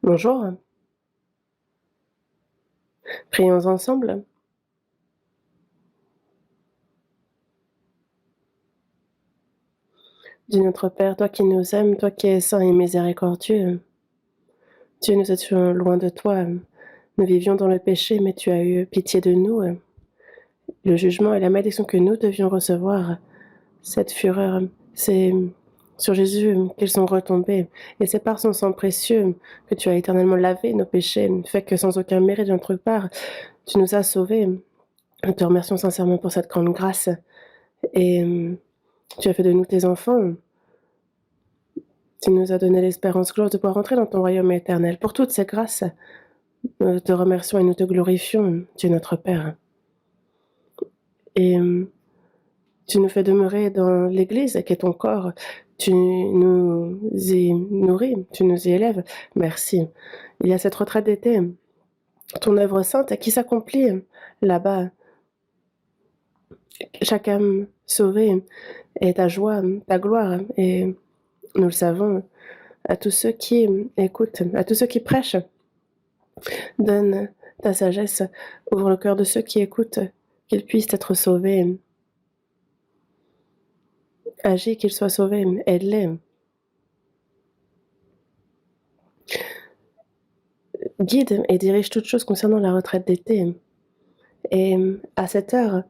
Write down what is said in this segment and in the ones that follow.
Bonjour, prions ensemble. Dieu notre Père, toi qui nous aimes, toi qui es saint et miséricordieux, Dieu, nous étions loin de toi, nous vivions dans le péché, mais tu as eu pitié de nous. Le jugement et la malédiction que nous devions recevoir, cette fureur, c'est sur Jésus qu'ils sont retombés, et c'est par son sang précieux que tu as éternellement lavé nos péchés, fait que sans aucun mérite de notre part, tu nous as sauvés. Nous te remercions sincèrement pour cette grande grâce, et tu as fait de nous tes enfants. Tu nous as donné l'espérance glorieuse de pouvoir entrer dans ton royaume éternel. Pour toutes ces grâces, nous te remercions et nous te glorifions, Dieu notre Père. Et tu nous fais demeurer dans l'Église, qui est ton corps. Tu nous y nourris, tu nous y élèves. Merci. Il y a cette retraite d'été, ton œuvre sainte qui s'accomplit là-bas. Chaque âme sauvée est ta joie, ta gloire. Et nous le savons, à tous ceux qui écoutent, à tous ceux qui prêchent, donne ta sagesse, ouvre le cœur de ceux qui écoutent, qu'ils puissent être sauvés. Agis qu'ils soient sauvés, aide-les. Guide et dirige toutes choses concernant la retraite d'été. Et à cette heure,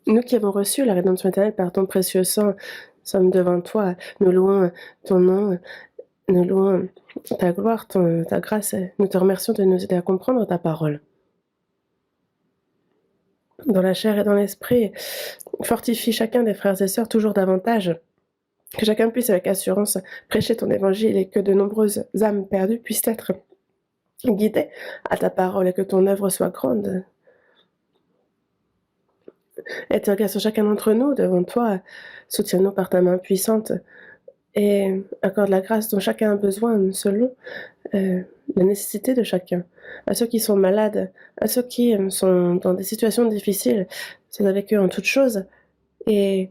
nous qui avons reçu la rédemption éternelle par ton précieux sang, sommes devant toi. Nous louons ton nom, nous louons ta gloire, ta grâce. Nous te remercions de nous aider à comprendre ta parole. Dans la chair et dans l'esprit, fortifie chacun des frères et sœurs toujours davantage. Que chacun puisse avec assurance prêcher ton évangile et que de nombreuses âmes perdues puissent être guidées à ta parole et que ton œuvre soit grande. Et te regarde sur chacun d'entre nous devant toi, soutiens-nous par ta main puissante et accorde la grâce dont chacun a besoin selon la nécessité de chacun. À ceux qui sont malades, à ceux qui sont dans des situations difficiles, sois avec eux en toutes choses et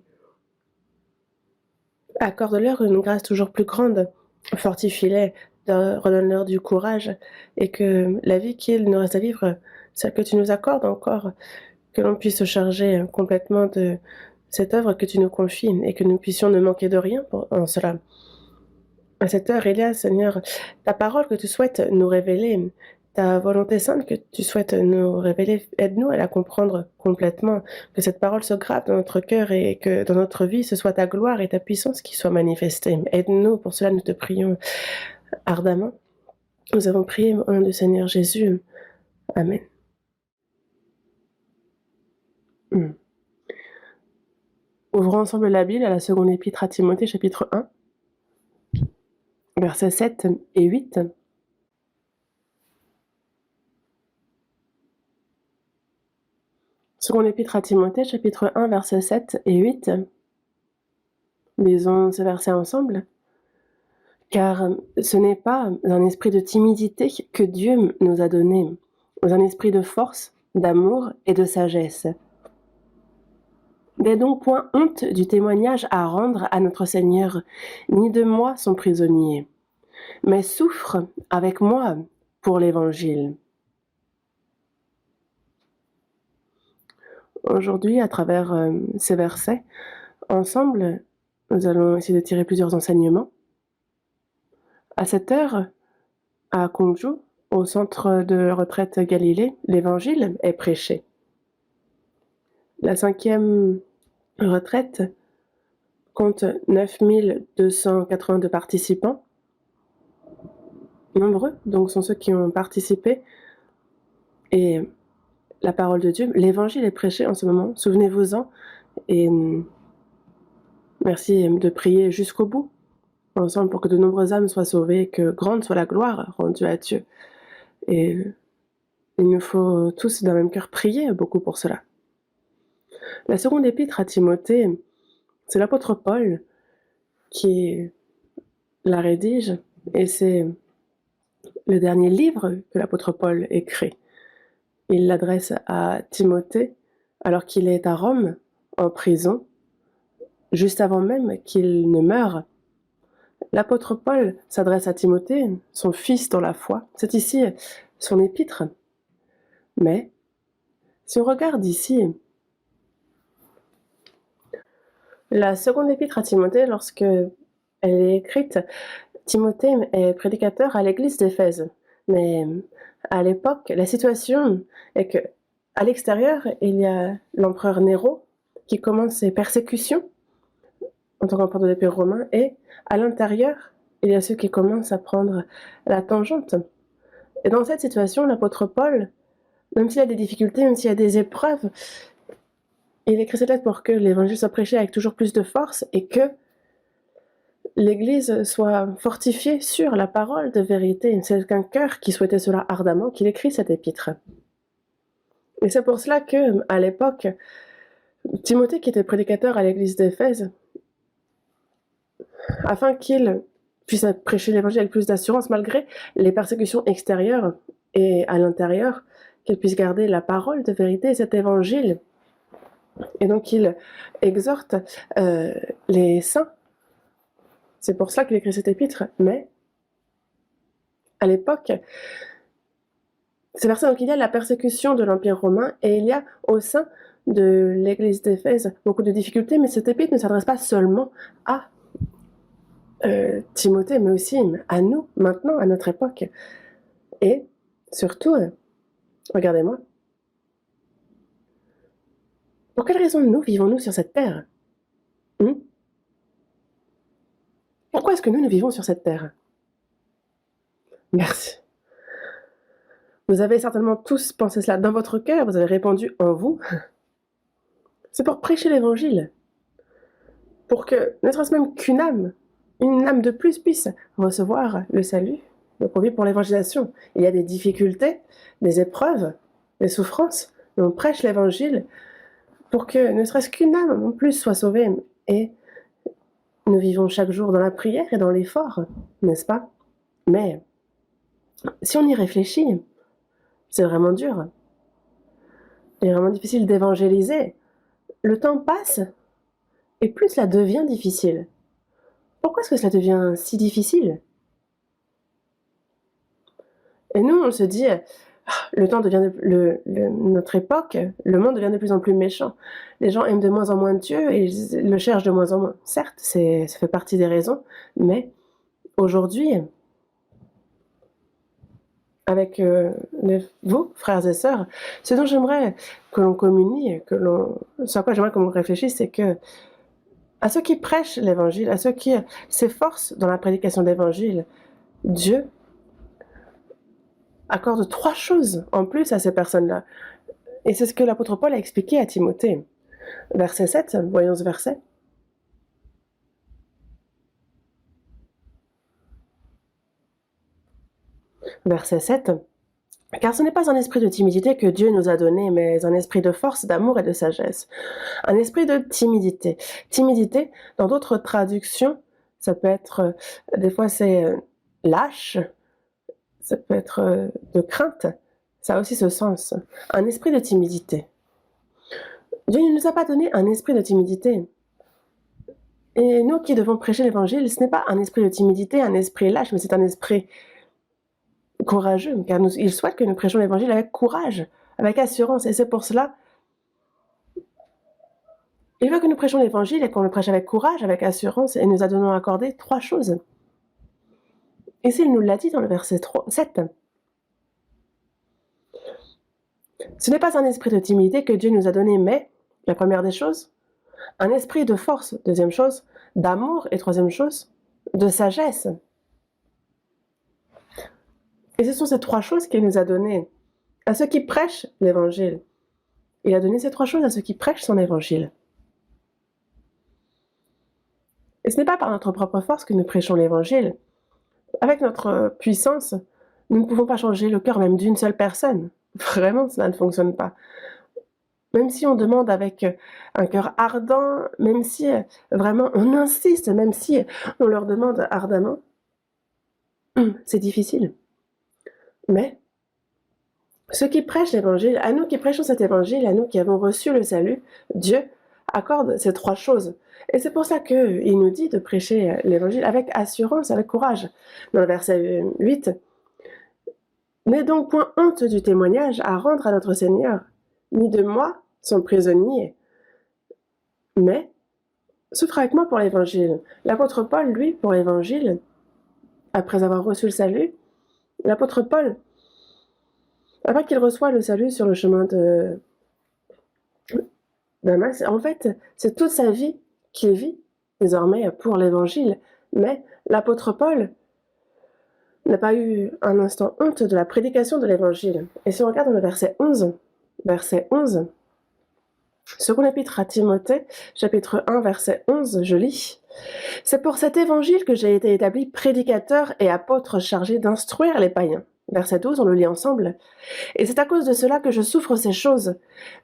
accorde-leur une grâce toujours plus grande, fortifie-les, redonne-leur du courage et que la vie qu'il nous reste à vivre, celle que tu nous accordes encore, que l'on puisse se charger complètement de cette œuvre que tu nous confies et que nous puissions ne manquer de rien en cela. À cette heure, il y a, Seigneur, ta parole que tu souhaites nous révéler, ta volonté sainte que tu souhaites nous révéler. Aide-nous à la comprendre complètement, que cette parole se grave dans notre cœur et que dans notre vie, ce soit ta gloire et ta puissance qui soient manifestées. Aide-nous, pour cela nous te prions ardemment. Nous avons prié au nom du Seigneur Jésus. Amen. Ouvrons ensemble la Bible à la seconde épître à Timothée, chapitre 1, versets 7 et 8. Seconde épître à Timothée, chapitre 1, versets 7 et 8. Lisons ces versets ensemble. Car ce n'est pas un esprit de timidité que Dieu nous a donné, mais un esprit de force, d'amour et de sagesse. N'aie donc point honte du témoignage à rendre à notre Seigneur, ni de moi son prisonnier, mais souffre avec moi pour l'Évangile. Aujourd'hui, à travers ces versets, ensemble, nous allons essayer de tirer plusieurs enseignements. À cette heure, à Kongju, au centre de retraite Galilée, l'Évangile est prêché. La 5e retraite compte 9282 participants. Nombreux, donc, sont ceux qui ont participé. Et la parole de Dieu, l'Évangile est prêché en ce moment. Souvenez-vous-en. Et merci de prier jusqu'au bout, ensemble, pour que de nombreuses âmes soient sauvées, que grande soit la gloire rendue à Dieu. Et il nous faut tous d'un même cœur prier beaucoup pour cela. La seconde épître à Timothée, c'est l'apôtre Paul qui la rédige, et c'est le dernier livre que l'apôtre Paul écrit. Il l'adresse à Timothée alors qu'il est à Rome, en prison, juste avant même qu'il ne meure. L'apôtre Paul s'adresse à Timothée, son fils dans la foi. C'est ici son épître. Mais si on regarde ici, la seconde épître à Timothée, lorsque elle est écrite, Timothée est prédicateur à l'église d'Éphèse. Mais à l'époque, la situation est que à l'extérieur, il y a l'empereur Néron qui commence ses persécutions en tant qu'empereur de l'Empire romain, et à l'intérieur, il y a ceux qui commencent à prendre la tangente. Et dans cette situation, l'apôtre Paul, même s'il y a des difficultés, même s'il y a des épreuves, il écrit cette lettre pour que l'évangile soit prêché avec toujours plus de force et que l'Église soit fortifiée sur la parole de vérité. C'est qu'un cœur qui souhaitait cela ardemment qu'il écrit cette épître. Et c'est pour cela que, à l'époque, Timothée, qui était prédicateur à l'église d'Éphèse, afin qu'il puisse prêcher l'évangile avec plus d'assurance, malgré les persécutions extérieures et à l'intérieur, qu'il puisse garder la parole de vérité, cet évangile. Et donc il exhorte les saints. C'est pour cela qu'il écrit cet épître. Mais à l'époque, c'est versé, donc il y a la persécution de l'Empire romain et il y a au sein de l'église d'Éphèse beaucoup de difficultés, mais cet épître ne s'adresse pas seulement à Timothée, mais aussi à nous, maintenant, à notre époque. Et surtout, regardez-moi, pour quelle raison nous vivons-nous sur cette terre? Pourquoi est-ce que nous vivons sur cette terre? Merci. Vous avez certainement tous pensé cela dans votre cœur, vous avez répondu en vous. C'est pour prêcher l'évangile, pour que, ne serait-ce même qu'une âme, une âme de plus puisse recevoir le salut, le profit pour l'évangélisation. Il y a des difficultés, des épreuves, des souffrances, mais on prêche l'évangile pour que ne serait-ce qu'une âme en plus soit sauvée. Et nous vivons chaque jour dans la prière et dans l'effort, n'est-ce pas? Mais si on y réfléchit, c'est vraiment dur. Il est vraiment difficile d'évangéliser. Le temps passe et plus cela devient difficile. Pourquoi est-ce que cela devient si difficile? Et nous, on se dit, le temps devient notre époque, le monde devient de plus en plus méchant. Les gens aiment de moins en moins Dieu et ils le cherchent de moins en moins. Certes, ça fait partie des raisons, mais aujourd'hui, avec vous, frères et sœurs, ce dont j'aimerais que l'on communie, sur quoi j'aimerais qu'on réfléchisse, c'est que à ceux qui prêchent l'évangile, à ceux qui s'efforcent dans la prédication de l'évangile, Dieu accorde 3 choses en plus à ces personnes-là. Et c'est ce que l'apôtre Paul a expliqué à Timothée. Verset 7, voyons ce verset. Verset 7. Car ce n'est pas un esprit de timidité que Dieu nous a donné, mais un esprit de force, d'amour et de sagesse. Un esprit de timidité. Timidité, dans d'autres traductions, ça peut être, des fois c'est lâche, ça peut être de crainte, ça a aussi ce sens. Un esprit de timidité. Dieu ne nous a pas donné un esprit de timidité. Et nous qui devons prêcher l'évangile, ce n'est pas un esprit de timidité, un esprit lâche, mais c'est un esprit courageux, car il souhaite que nous prêchions l'évangile avec courage, avec assurance, et c'est pour cela il veut que nous prêchions l'évangile et qu'on le prêche avec courage, avec assurance, et nous a donné accordé 3 choses. Ici, il nous l'a dit dans le verset 7. Ce n'est pas un esprit de timidité que Dieu nous a donné, mais, la première des choses, un esprit de force, deuxième chose, d'amour, et troisième chose, de sagesse. Et ce sont ces 3 choses qu'il nous a données à ceux qui prêchent l'évangile. Il a donné ces 3 choses à ceux qui prêchent son évangile. Et ce n'est pas par notre propre force que nous prêchons l'évangile. Avec notre puissance, nous ne pouvons pas changer le cœur même d'une seule personne. Vraiment, cela ne fonctionne pas. Même si on demande avec un cœur ardent, même si vraiment on insiste, même si on leur demande ardemment, c'est difficile. Mais ceux qui prêchent l'évangile, à nous qui prêchons cet évangile, à nous qui avons reçu le salut, Dieu accorde ces 3 choses. Et c'est pour ça qu'il nous dit de prêcher l'évangile avec assurance, avec courage. Dans le verset 8, « N'aie donc point honte du témoignage à rendre à notre Seigneur, ni de moi, son prisonnier, mais souffre avec moi pour l'évangile. » L'apôtre Paul, lui, pour l'évangile, après avoir reçu le salut, l'apôtre Paul, après qu'il reçoit le salut sur le chemin de Damas, en fait, c'est toute sa vie qu'il vit désormais pour l'évangile. Mais l'apôtre Paul n'a pas eu un instant honte de la prédication de l'évangile. Et si on regarde dans le verset 11, seconde épître à Timothée, chapitre 1, verset 11, je lis. « C'est pour cet évangile que j'ai été établi prédicateur et apôtre chargé d'instruire les païens. » Verset 12, on le lit ensemble. « Et c'est à cause de cela que je souffre ces choses.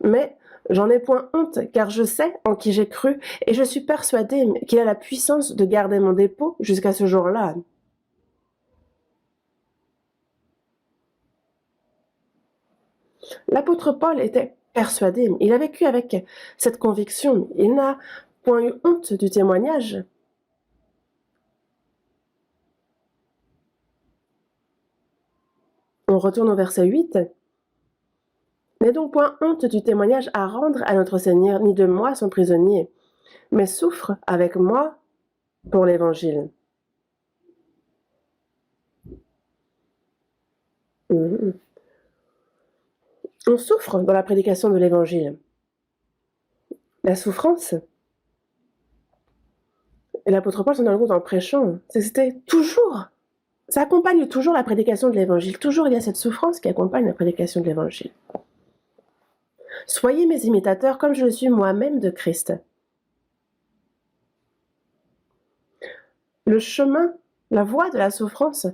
Mais j'en ai point honte, car je sais en qui j'ai cru, et je suis persuadé qu'il a la puissance de garder mon dépôt jusqu'à ce jour-là. » L'apôtre Paul était persuadé, il a vécu avec cette conviction, il n'a point eu honte du témoignage. On retourne au verset 8. « N'aie donc point honte du témoignage à rendre à notre Seigneur, ni de moi son prisonnier, mais souffre avec moi pour l'évangile. » On souffre dans la prédication de l'évangile. La souffrance, et l'apôtre Paul s'en rend compte en prêchant, c'était toujours, ça accompagne toujours la prédication de l'évangile. Toujours il y a cette souffrance qui accompagne la prédication de l'évangile. « Soyez mes imitateurs comme je le suis moi-même de Christ. » Le chemin, la voie de la souffrance,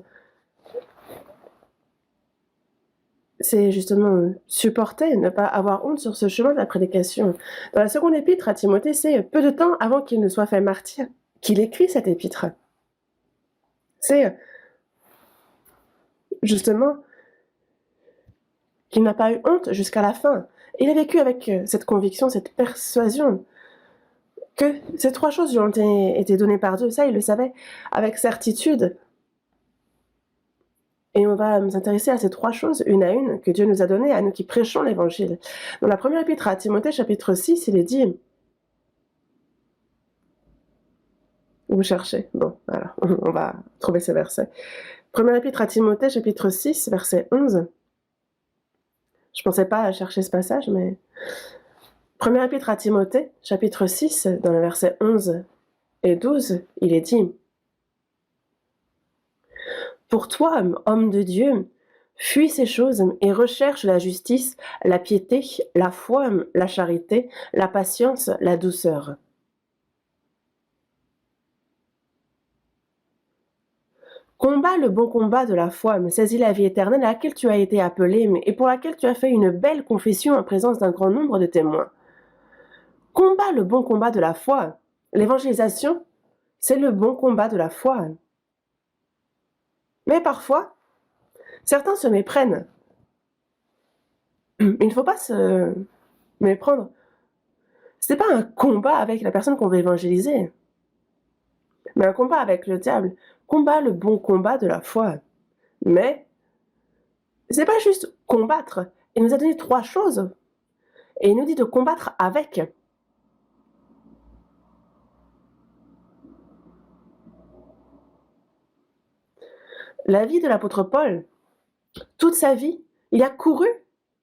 c'est justement supporter, ne pas avoir honte sur ce chemin de la prédication. Dans la seconde épître à Timothée, c'est peu de temps avant qu'il ne soit fait martyr qu'il écrit cette épître. C'est justement qu'il n'a pas eu honte jusqu'à la fin. Il a vécu avec cette conviction, cette persuasion que ces 3 choses lui ont été données par Dieu. Ça, il le savait avec certitude. Et on va nous intéresser à ces 3 choses, une à une, que Dieu nous a données, à nous qui prêchons l'évangile. Dans la première épître à Timothée, chapitre 6, il est dit... Vous cherchez. Bon, alors, on va trouver ce verset. Première épître à Timothée, chapitre 6, verset 11. Je pensais pas à chercher ce passage, mais... Première épître à Timothée, chapitre 6, dans le verset 11 et 12, il est dit... Pour toi, homme de Dieu, fuis ces choses et recherche la justice, la piété, la foi, la charité, la patience, la douceur. Combat le bon combat de la foi, saisis la vie éternelle à laquelle tu as été appelé et pour laquelle tu as fait une belle confession en présence d'un grand nombre de témoins. Combat le bon combat de la foi. L'évangélisation, c'est le bon combat de la foi. Mais parfois, certains se méprennent. Il ne faut pas se méprendre. Ce n'est pas un combat avec la personne qu'on veut évangéliser, mais un combat avec le diable. Combat le bon combat de la foi. Mais ce n'est pas juste combattre. Il nous a donné 3 choses. Et il nous dit de combattre avec. La vie de l'apôtre Paul, toute sa vie, il a couru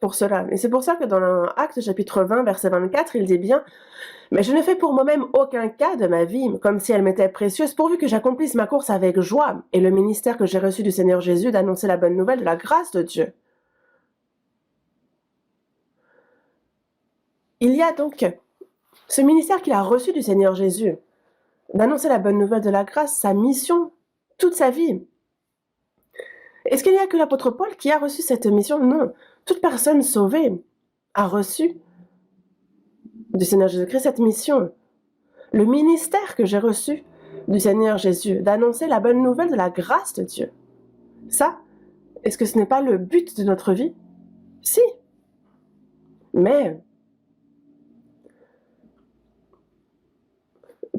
pour cela. Et c'est pour ça que dans Actes chapitre 20, verset 24, il dit bien « Mais je ne fais pour moi-même aucun cas de ma vie, comme si elle m'était précieuse, pourvu que j'accomplisse ma course avec joie et le ministère que j'ai reçu du Seigneur Jésus d'annoncer la bonne nouvelle de la grâce de Dieu. » Il y a donc ce ministère qu'il a reçu du Seigneur Jésus, d'annoncer la bonne nouvelle de la grâce, sa mission, toute sa vie. Est-ce qu'il n'y a que l'apôtre Paul qui a reçu cette mission? Non. Toute personne sauvée a reçu du Seigneur Jésus-Christ cette mission. Le ministère que j'ai reçu du Seigneur Jésus, d'annoncer la bonne nouvelle de la grâce de Dieu. Ça, est-ce que ce n'est pas le but de notre vie? Si. Mais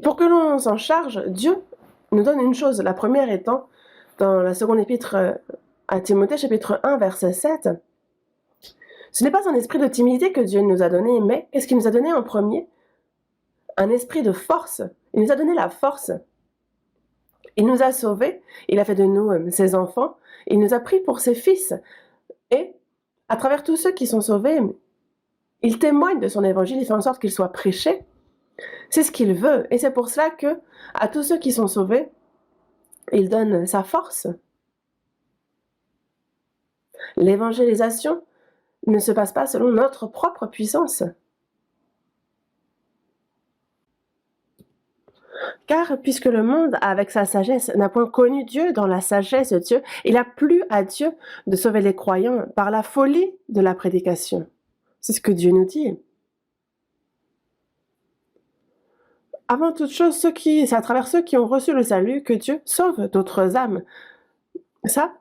Pour que l'on s'en charge, Dieu nous donne une chose. La première étant, dans la seconde épître à Timothée, chapitre 1, verset 7, ce n'est pas un esprit de timidité que Dieu nous a donné, mais qu'est-ce qu'il nous a donné en premier? Un esprit de force. Il nous a donné la force. Il nous a sauvés. Il a fait de nous ses enfants. Il nous a pris pour ses fils. Et à travers tous ceux qui sont sauvés, il témoigne de son évangile. Il fait en sorte qu'il soit prêché. C'est ce qu'il veut. Et c'est pour cela que, à tous ceux qui sont sauvés, il donne sa force. L'évangélisation ne se passe pas selon notre propre puissance. Car puisque le monde, avec sa sagesse, n'a point connu Dieu dans la sagesse de Dieu, il a plu à Dieu de sauver les croyants par la folie de la prédication. C'est ce que Dieu nous dit. Avant toute chose, c'est à travers ceux qui ont reçu le salut que Dieu sauve d'autres âmes. Ça,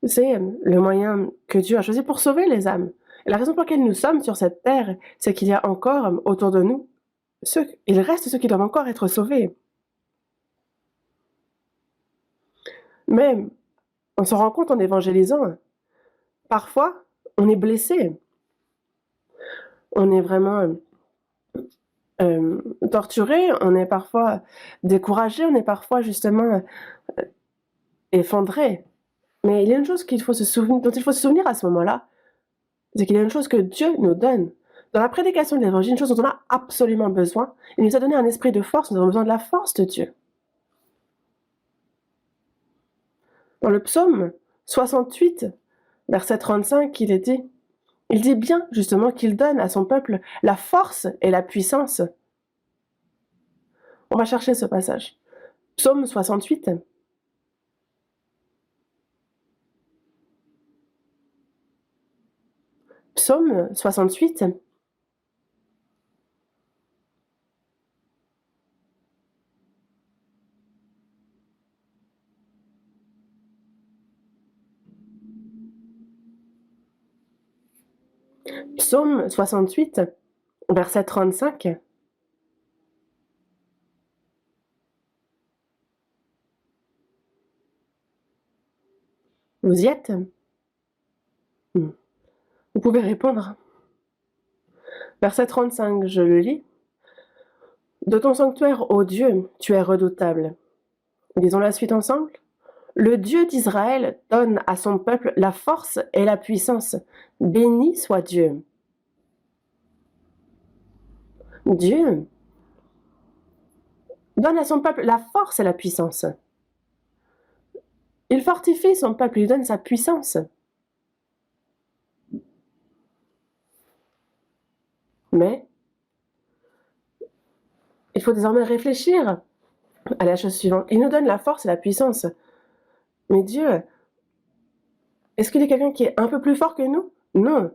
c'est le moyen que Dieu a choisi pour sauver les âmes. Et la raison pour laquelle nous sommes sur cette terre, c'est qu'il y a encore autour de nous il reste ceux qui doivent encore être sauvés. Mais on se rend compte en évangélisant, parfois on est blessé, on est vraiment torturé, on est parfois découragé, on est parfois justement effondré. Mais il y a une chose dont il faut se souvenir à ce moment-là, c'est qu'il y a une chose que Dieu nous donne. Dans la prédication de l'évangile, une chose dont on a absolument besoin, il nous a donné un esprit de force, nous avons besoin de la force de Dieu. Dans le psaume 68, verset 35, il dit bien justement qu'il donne à son peuple la force et la puissance. On va chercher ce passage. Psaume 68. Psaume 68. Psaume 68, verset 35. Vous y êtes? Vous pouvez répondre. Verset 35, je le lis. De ton sanctuaire, ô Dieu, tu es redoutable. Lisons la suite ensemble. Le Dieu d'Israël donne à son peuple la force et la puissance. Béni soit Dieu. Dieu donne à son peuple la force et la puissance. Il fortifie son peuple, il lui donne sa puissance. Mais il faut désormais réfléchir à la chose suivante. Il nous donne la force et la puissance. Mais Dieu, est-ce qu'il est quelqu'un qui est un peu plus fort que nous? Non.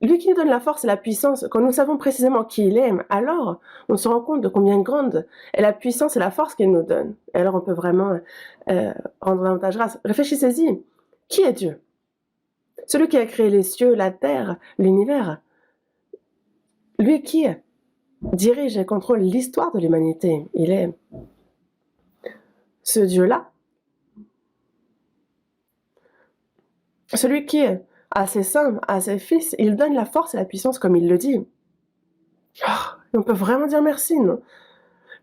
Lui qui nous donne la force et la puissance, quand nous savons précisément qui il est, alors on se rend compte de combien grande est la puissance et la force qu'il nous donne. Et alors on peut vraiment rendre davantage grâce. Réfléchissez-y. Qui est Dieu? Celui qui a créé les cieux, la terre, l'univers. Lui qui dirige et contrôle l'histoire de l'humanité. Il est ce Dieu-là. Celui qui à ses saints, à ses fils, il donne la force et la puissance comme il le dit. Oh, on peut vraiment dire merci, non?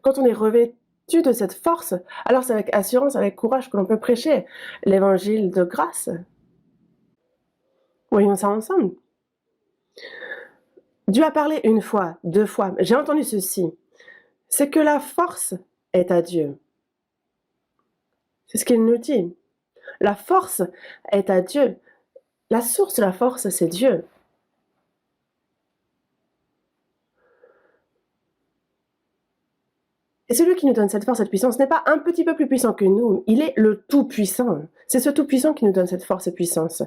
Quand on est revêtu de cette force, alors c'est avec assurance, avec courage que l'on peut prêcher l'évangile de grâce. Voyons ça ensemble. Dieu a parlé une fois, deux fois. J'ai entendu ceci. C'est que la force est à Dieu. C'est ce qu'il nous dit. La force est à Dieu. La source de la force, c'est Dieu. Et celui qui nous donne cette force, cette puissance, n'est pas un petit peu plus puissant que nous. Il est le Tout-Puissant. C'est ce Tout-Puissant qui nous donne cette force et puissance.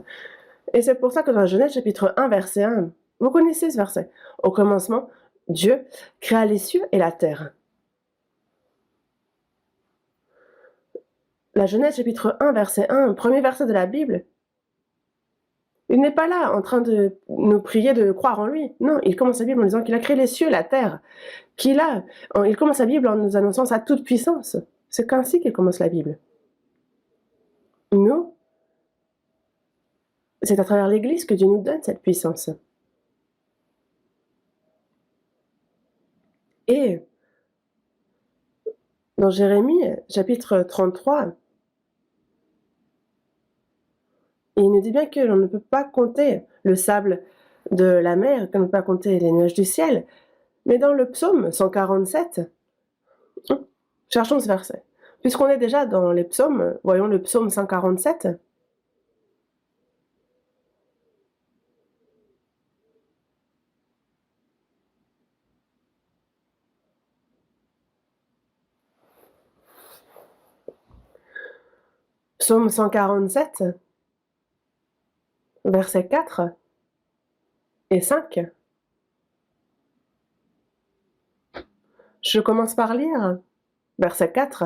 Et c'est pour ça que dans Genèse chapitre 1, verset 1, vous connaissez ce verset. Au commencement, Dieu créa les cieux et la terre. La Genèse chapitre 1, verset 1, premier verset de la Bible, Il n'est pas là en train de nous prier de croire en lui. Non, il commence sa Bible en disant qu'il a créé les cieux, la terre, il commence sa Bible en nous annonçant sa toute puissance. C'est qu'ainsi qu'il commence la Bible. Nous, c'est à travers l'Église que Dieu nous donne cette puissance. Et dans Jérémie, chapitre 33, il nous dit bien que l'on ne peut pas compter le sable de la mer, qu'on ne peut pas compter les nuages du ciel. Mais dans le psaume 147, cherchons ce verset. Puisqu'on est déjà dans les psaumes, voyons le psaume 147. Psaume 147, versets 4 et 5. Je commence par lire. Verset 4.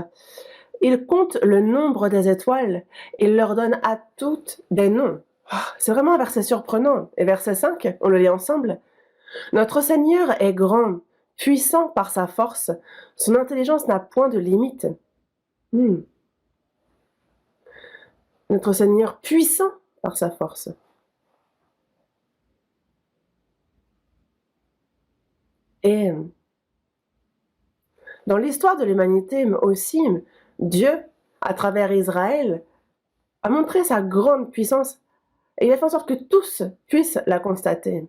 Il compte le nombre des étoiles, il leur donne à toutes des noms. C'est vraiment un verset surprenant. Et verset 5, on le lit ensemble. Notre Seigneur est grand, puissant par sa force, son intelligence n'a point de limite. Notre Seigneur puissant par sa force. Et dans l'histoire de l'humanité aussi, Dieu, à travers Israël, a montré sa grande puissance et il a fait en sorte que tous puissent la constater.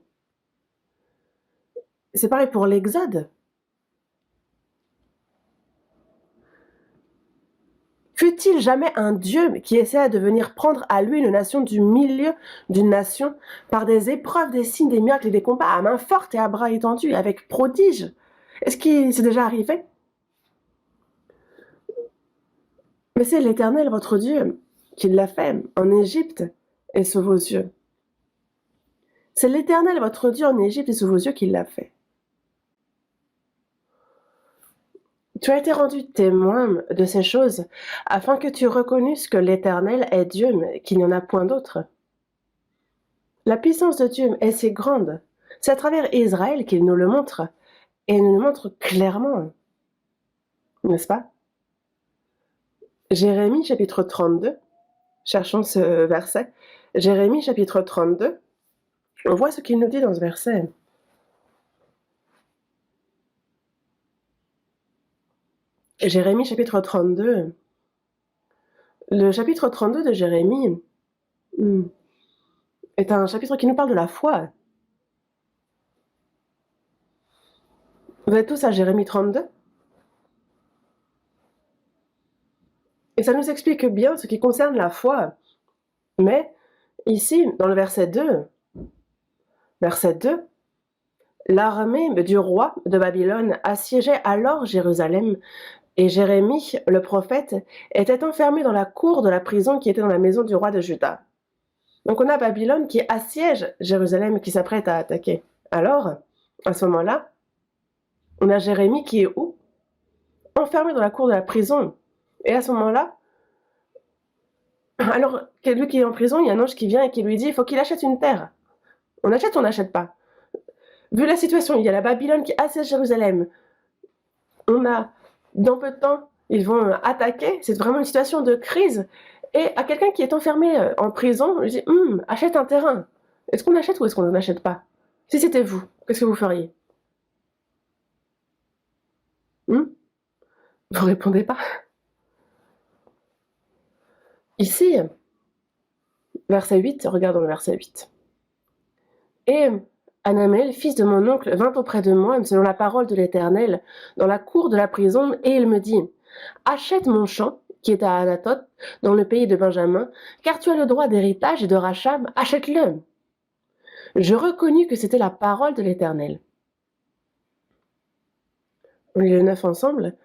C'est pareil pour l'Exode. Fut-il jamais un Dieu qui essaya de venir prendre à lui une nation du milieu d'une nation par des épreuves, des signes, des miracles et des combats à main forte et à bras étendus, avec prodige? Est-ce qu'il s'est déjà arrivé? Mais c'est l'Éternel, votre Dieu, qui l'a fait en Égypte et sous vos yeux. C'est l'Éternel, votre Dieu, en Égypte et sous vos yeux qui l'a fait. Tu as été rendu témoin de ces choses, afin que tu reconnusses que l'Éternel est Dieu, mais qu'il n'y en a point d'autre. La puissance de Dieu est si grande. C'est à travers Israël qu'il nous le montre, et il nous le montre clairement. N'est-ce pas? Jérémie chapitre 32, cherchons ce verset. Jérémie chapitre 32, on voit ce qu'il nous dit dans ce verset. Jérémie chapitre 32. Le chapitre 32 de Jérémie est un chapitre qui nous parle de la foi. Vous êtes tous à Jérémie 32? Et ça nous explique bien ce qui concerne la foi. Mais ici, dans le verset 2, l'armée du roi de Babylone assiégeait alors Jérusalem, et Jérémie, le prophète, était enfermé dans la cour de la prison qui était dans la maison du roi de Juda. Donc on a Babylone qui assiège Jérusalem, qui s'apprête à attaquer. Alors, à ce moment-là, on a Jérémie qui est où? Enfermé dans la cour de la prison. Et à ce moment-là, alors lui qui est en prison, il y a un ange qui vient et qui lui dit, il faut qu'il achète une terre. On achète ou on n'achète pas? Vu la situation, il y a la Babylone qui assiège Jérusalem. On a, dans peu de temps, ils vont attaquer. C'est vraiment une situation de crise. Et à quelqu'un qui est enfermé en prison, on lui dit, achète un terrain. Est-ce qu'on achète ou est-ce qu'on n'achète pas? Si c'était vous, qu'est-ce que vous feriez? Vous répondez pas. Ici, verset 8, regardons le verset 8. Et Hanamel, fils de mon oncle, vint auprès de moi, selon la parole de l'Éternel, dans la cour de la prison, et il me dit, achète mon champ, qui est à Anathoth, dans le pays de Benjamin, car tu as le droit d'héritage et de racham, achète-le. Je reconnus que c'était la parole de l'Éternel. On lit le 9 ensemble.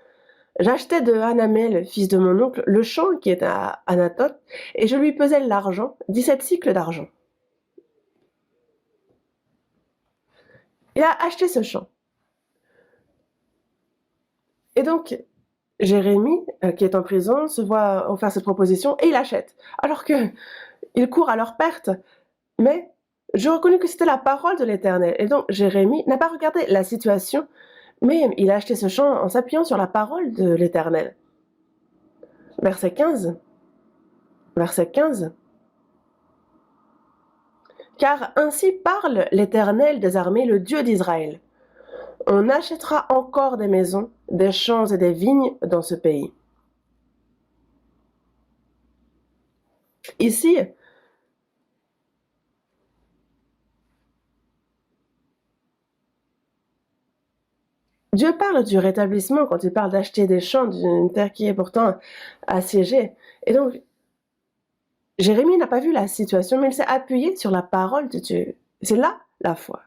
J'achetai de Hanamel, fils de mon oncle, le champ qui est à Anathoth, et je lui pesai l'argent, 17 cycles d'argent. Il a acheté ce champ. Et donc, Jérémie, qui est en prison, se voit offrir cette proposition et il achète. Alors qu'il court à leur perte. Mais je reconnus que c'était la parole de l'Éternel. Et donc Jérémie n'a pas regardé la situation, mais il a acheté ce chant en s'appuyant sur la parole de l'Éternel. Verset 15. Verset 15. Car ainsi parle l'Éternel des armées, le Dieu d'Israël. On achètera encore des maisons, des champs et des vignes dans ce pays. Ici, Dieu parle du rétablissement quand il parle d'acheter des champs d'une terre qui est pourtant assiégée. Et donc, Jérémie n'a pas vu la situation, mais il s'est appuyé sur la parole de Dieu. C'est là la foi.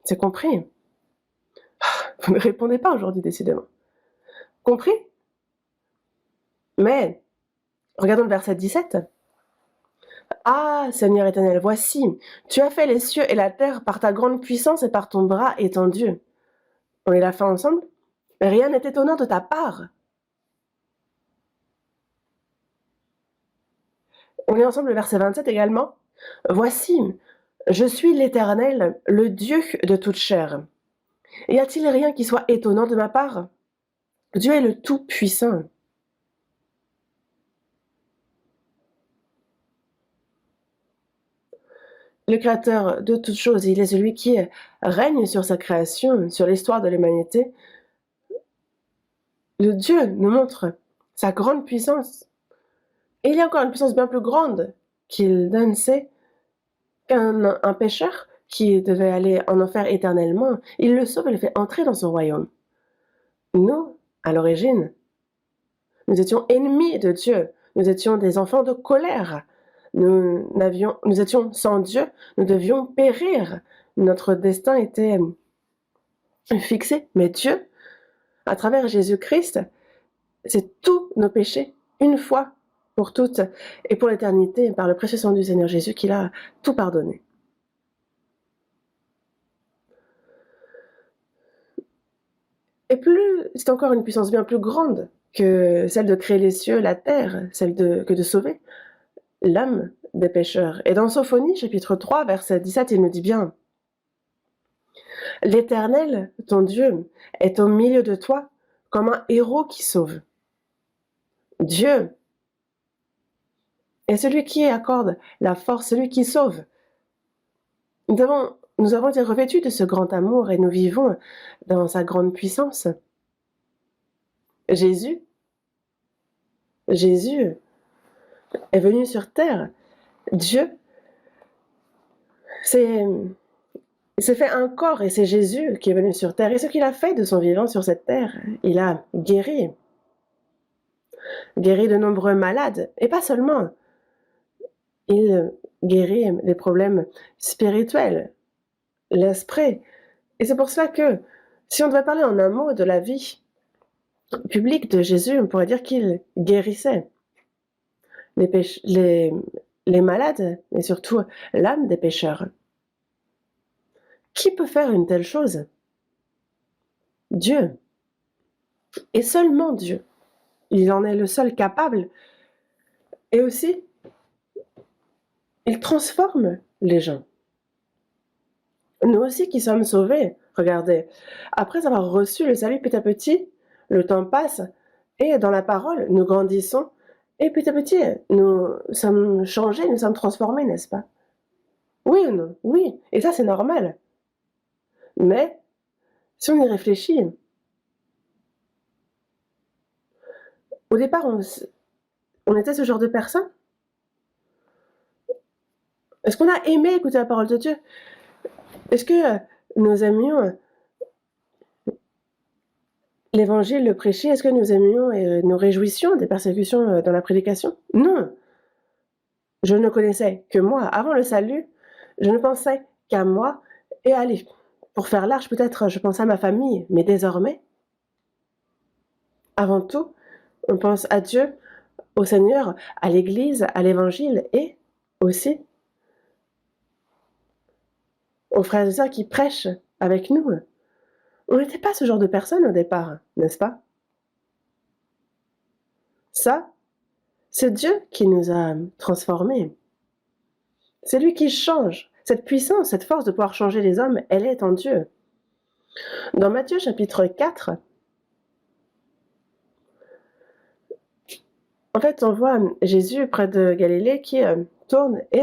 C'est compris? Vous ne répondez pas aujourd'hui, décidément. Compris? Mais, regardons le verset 17. Ah, Seigneur éternel, voici, tu as fait les cieux et la terre par ta grande puissance et par ton bras étendu. On est la fin ensemble? Rien n'est étonnant de ta part. On est ensemble le verset 27 également. Voici, je suis l'Éternel, le Dieu de toute chair. Y a-t-il rien qui soit étonnant de ma part? Dieu est le Tout-Puissant. Le Créateur de toutes choses, il est celui qui règne sur sa création, sur l'histoire de l'humanité. Le Dieu nous montre sa grande puissance. Et il y a encore une puissance bien plus grande qu'il donne, c'est qu'un pécheur qui devait aller en enfer éternellement, il le sauve et le fait entrer dans son royaume. Nous, à l'origine, nous étions ennemis de Dieu, nous étions des enfants de colère, nous étions sans Dieu, nous devions périr, notre destin était fixé, mais Dieu, à travers Jésus-Christ, c'est tous nos péchés, une fois pour toutes et pour l'éternité, par le précieux sang du Seigneur Jésus, qu'il a tout pardonné. Et plus, c'est encore une puissance bien plus grande que celle de créer les cieux, la terre, que de sauver l'âme des pécheurs. Et dans Sophonie, chapitre 3, verset 17, il nous dit bien: L'Éternel, ton Dieu, est au milieu de toi comme un héros qui sauve. Dieu est celui qui accorde la force, celui qui sauve. Nous avons été revêtus de ce grand amour et nous vivons dans sa grande puissance. Jésus est venu sur terre. Dieu s'est fait un corps et c'est Jésus qui est venu sur terre. Et ce qu'il a fait de son vivant sur cette terre, il a guéri de nombreux malades. Et pas seulement, il guérit les problèmes spirituels, l'esprit. Et c'est pour cela que, si on devait parler en un mot de la vie publique de Jésus, on pourrait dire qu'il guérissait les malades, mais surtout l'âme des pécheurs. Qui peut faire une telle chose? Dieu. Et seulement Dieu. Il en est le seul capable. Et aussi, il transforme les gens. Nous aussi qui sommes sauvés, regardez, après avoir reçu le salut petit à petit, le temps passe, et dans la parole, nous grandissons, et petit à petit, nous sommes changés, nous sommes transformés, n'est-ce pas? Oui ou non? Oui, et ça c'est normal. Mais, si on y réfléchit, au départ, on était ce genre de personne? Est-ce qu'on a aimé écouter la parole de Dieu? Est-ce que nous aimions l'évangile, le prêcher? Est-ce que nous aimions et nous réjouissions des persécutions dans la prédication? Non. Je ne connaissais que moi. Avant le salut, je ne pensais qu'à moi et allez, pour faire large, peut-être je pensais à ma famille, mais désormais, avant tout, on pense à Dieu, au Seigneur, à l'Église, à l'Évangile et aussi aux frères et sœurs qui prêchent avec nous. On n'était pas ce genre de personnes au départ, n'est-ce pas? Ça, c'est Dieu qui nous a transformés. C'est lui qui change. Cette puissance, cette force de pouvoir changer les hommes, elle est en Dieu. Dans Matthieu chapitre 4, en fait, on voit Jésus près de Galilée qui tourne et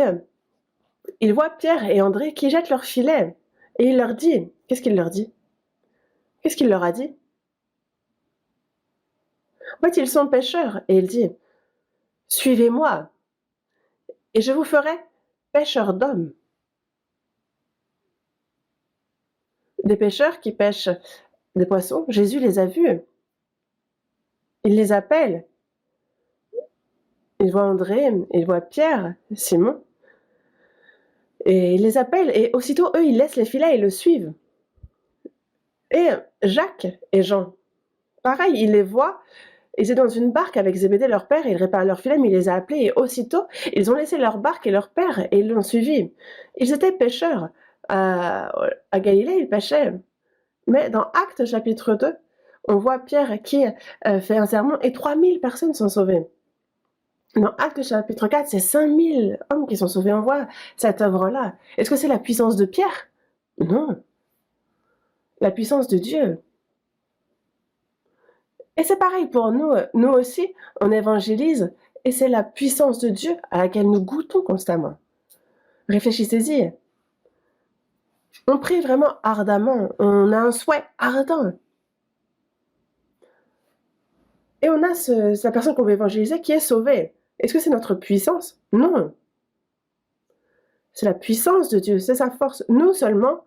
il voit Pierre et André qui jettent leur filet. Et il leur dit, qu'est-ce qu'il leur dit? Qu'est-ce qu'il leur a dit? En fait, ils sont pêcheurs. Et il dit, suivez-moi et je vous ferai pêcheurs d'hommes. Des pêcheurs qui pêchent des poissons, Jésus les a vus. Il les appelle. Il voit André, il voit Pierre, Simon. Et il les appelle. Et aussitôt, eux, ils laissent les filets et le suivent. Et Jacques et Jean, pareil, ils les voient. Ils étaient dans une barque avec Zébédée, leur père, et ils réparaient leur filet, mais il les a appelés. Et aussitôt, ils ont laissé leur barque et leur père, et ils l'ont suivi. Ils étaient pêcheurs. À Galilée, ils pêchaient. Mais dans Actes chapitre 2, on voit Pierre qui fait un sermon et 3000 personnes sont sauvées. Dans Actes chapitre 4, c'est 5000 hommes qui sont sauvés. On voit cette œuvre-là. Est-ce que c'est la puissance de Pierre? Non. La puissance de Dieu. Et c'est pareil pour nous. Nous aussi, on évangélise et c'est la puissance de Dieu à laquelle nous goûtons constamment. Réfléchissez-y. On prie vraiment ardemment. On a un souhait ardent. Et on a cette personne qu'on veut évangéliser qui est sauvée. Est-ce que c'est notre puissance? Non. C'est la puissance de Dieu, c'est sa force. Nous seulement,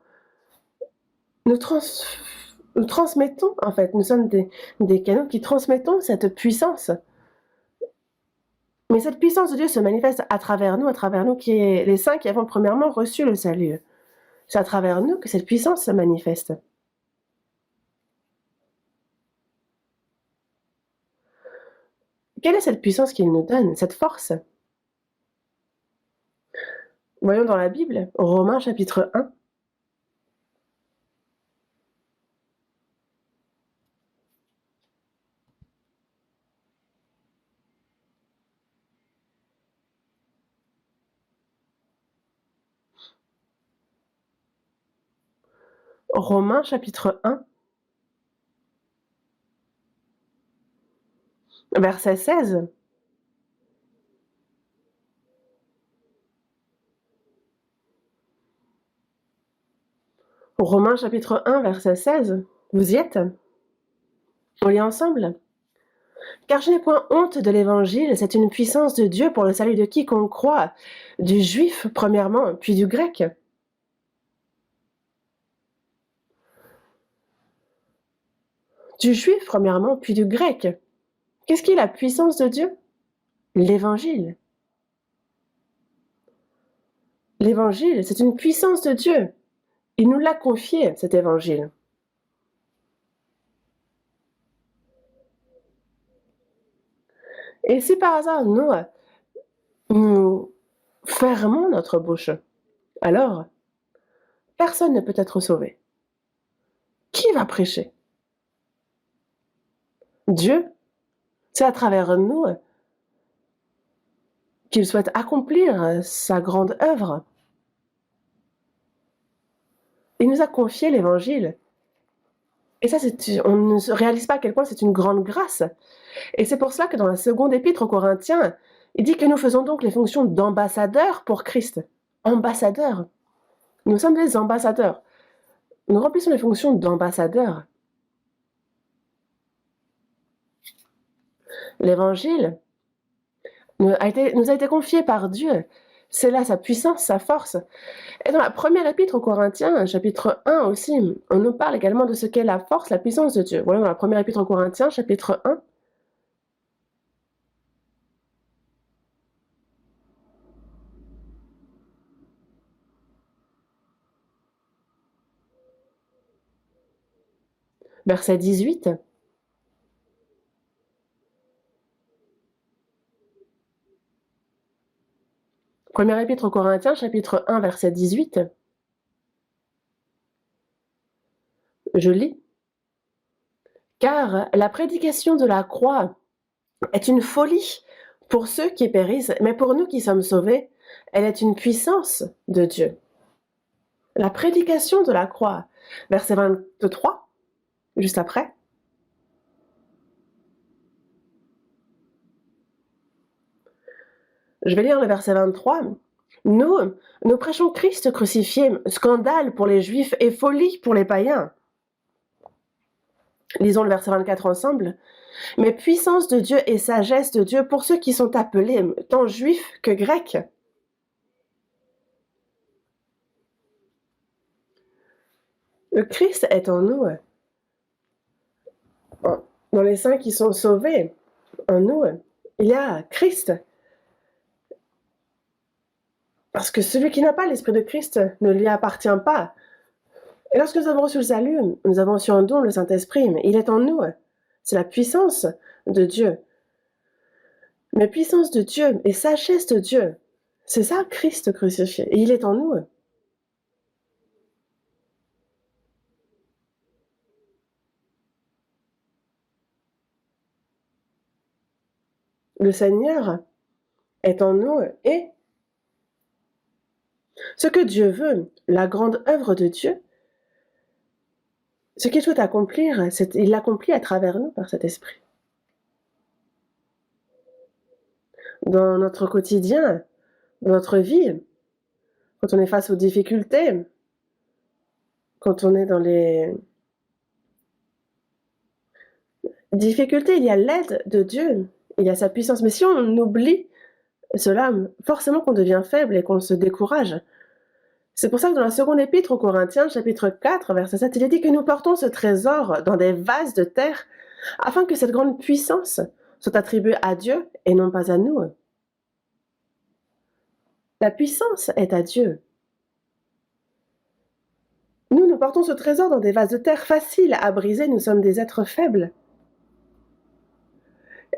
nous transmettons, en fait, nous sommes des canaux qui transmettons cette puissance. Mais cette puissance de Dieu se manifeste à travers nous qui est les saints qui avons premièrement reçu le salut. C'est à travers nous que cette puissance se manifeste. Quelle est cette puissance qu'il nous donne, cette force? Voyons dans la Bible, Romains chapitre 1. Romains chapitre 1, verset 16. Romains chapitre 1, verset 16. Vous y êtes? On lit ensemble. Car je n'ai point honte de l'évangile, c'est une puissance de Dieu pour le salut de quiconque croit, du juif premièrement, puis du grec. Du juif premièrement, puis du grec. Qu'est-ce qui est la puissance de Dieu? L'évangile. L'évangile, c'est une puissance de Dieu. Il nous l'a confié, cet évangile. Et si par hasard nous fermons notre bouche, alors personne ne peut être sauvé. Qui va prêcher? Dieu, c'est à travers nous qu'il souhaite accomplir sa grande œuvre. Il nous a confié l'évangile. Et ça, on ne réalise pas à quel point c'est une grande grâce. Et c'est pour cela que dans la seconde épître aux Corinthiens, il dit que nous faisons donc les fonctions d'ambassadeurs pour Christ. Ambassadeurs. Nous sommes des ambassadeurs. Nous remplissons les fonctions d'ambassadeurs. L'évangile nous a été confié par Dieu. C'est là sa puissance, sa force. Et dans la première épître aux Corinthiens, chapitre 1 aussi, on nous parle également de ce qu'est la force, la puissance de Dieu. Voilà, dans la première épître aux Corinthiens, chapitre 1. Verset 18. Première épître aux Corinthiens, chapitre 1, verset 18. Je lis. Car la prédication de la croix est une folie pour ceux qui périssent, mais pour nous qui sommes sauvés, elle est une puissance de Dieu. La prédication de la croix, verset 23, juste après. Je vais lire le verset 23. Nous prêchons Christ crucifié, scandale pour les Juifs et folie pour les païens. Lisons le verset 24 ensemble. Mais puissance de Dieu et sagesse de Dieu pour ceux qui sont appelés, tant juifs que grecs. Le Christ est en nous. Dans les saints qui sont sauvés, en nous, il y a Christ. Parce que celui qui n'a pas l'Esprit de Christ ne lui appartient pas. Et lorsque nous avons reçu le salut, nous avons reçu en don le Saint-Esprit, mais il est en nous. C'est la puissance de Dieu. Mais puissance de Dieu et sagesse de Dieu, c'est ça Christ crucifié. Et il est en nous. Le Seigneur est en nous et ce que Dieu veut, la grande œuvre de Dieu, ce qu'il souhaite accomplir, il l'accomplit à travers nous par cet esprit. Dans notre quotidien, dans notre vie, quand on est face aux difficultés, quand on est dans les difficultés, il y a l'aide de Dieu, il y a sa puissance. Mais si on oublie cela, forcément qu'on devient faible et qu'on se décourage. C'est pour ça que dans la seconde épître aux Corinthiens, chapitre 4, verset 7, il est dit que nous portons ce trésor dans des vases de terre afin que cette grande puissance soit attribuée à Dieu et non pas à nous. La puissance est à Dieu. Nous portons ce trésor dans des vases de terre faciles à briser, nous sommes des êtres faibles.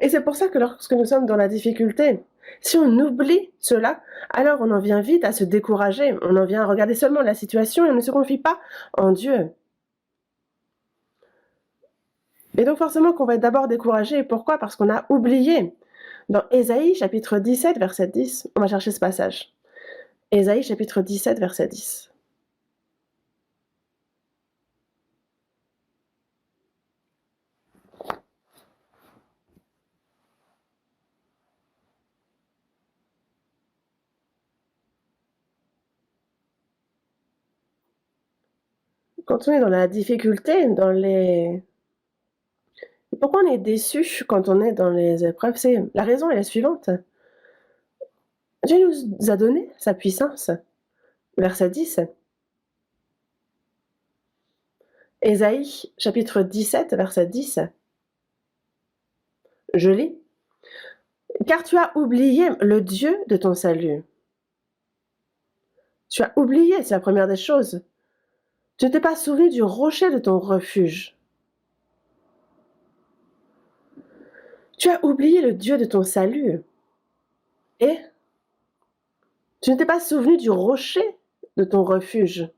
Et c'est pour ça que lorsque nous sommes dans la difficulté, si on oublie cela, alors on en vient vite à se décourager, on en vient à regarder seulement la situation et on ne se confie pas en Dieu. Et donc forcément qu'on va être d'abord découragé. Pourquoi? Parce qu'on a oublié. Dans Ésaïe chapitre 17, verset 10, on va chercher ce passage. Ésaïe chapitre 17, verset 10. Quand on est dans la difficulté, pourquoi on est déçu quand on est dans les épreuves? La raison est la suivante. Dieu nous a donné sa puissance. Verset 10. Ésaïe, chapitre 17, verset 10. Je lis. Car tu as oublié le Dieu de ton salut. Tu as oublié, c'est la première des choses. Tu ne t'es pas souvenu du rocher de ton refuge. Tu as oublié le Dieu de ton salut. Et tu ne t'es pas souvenu du rocher de ton refuge.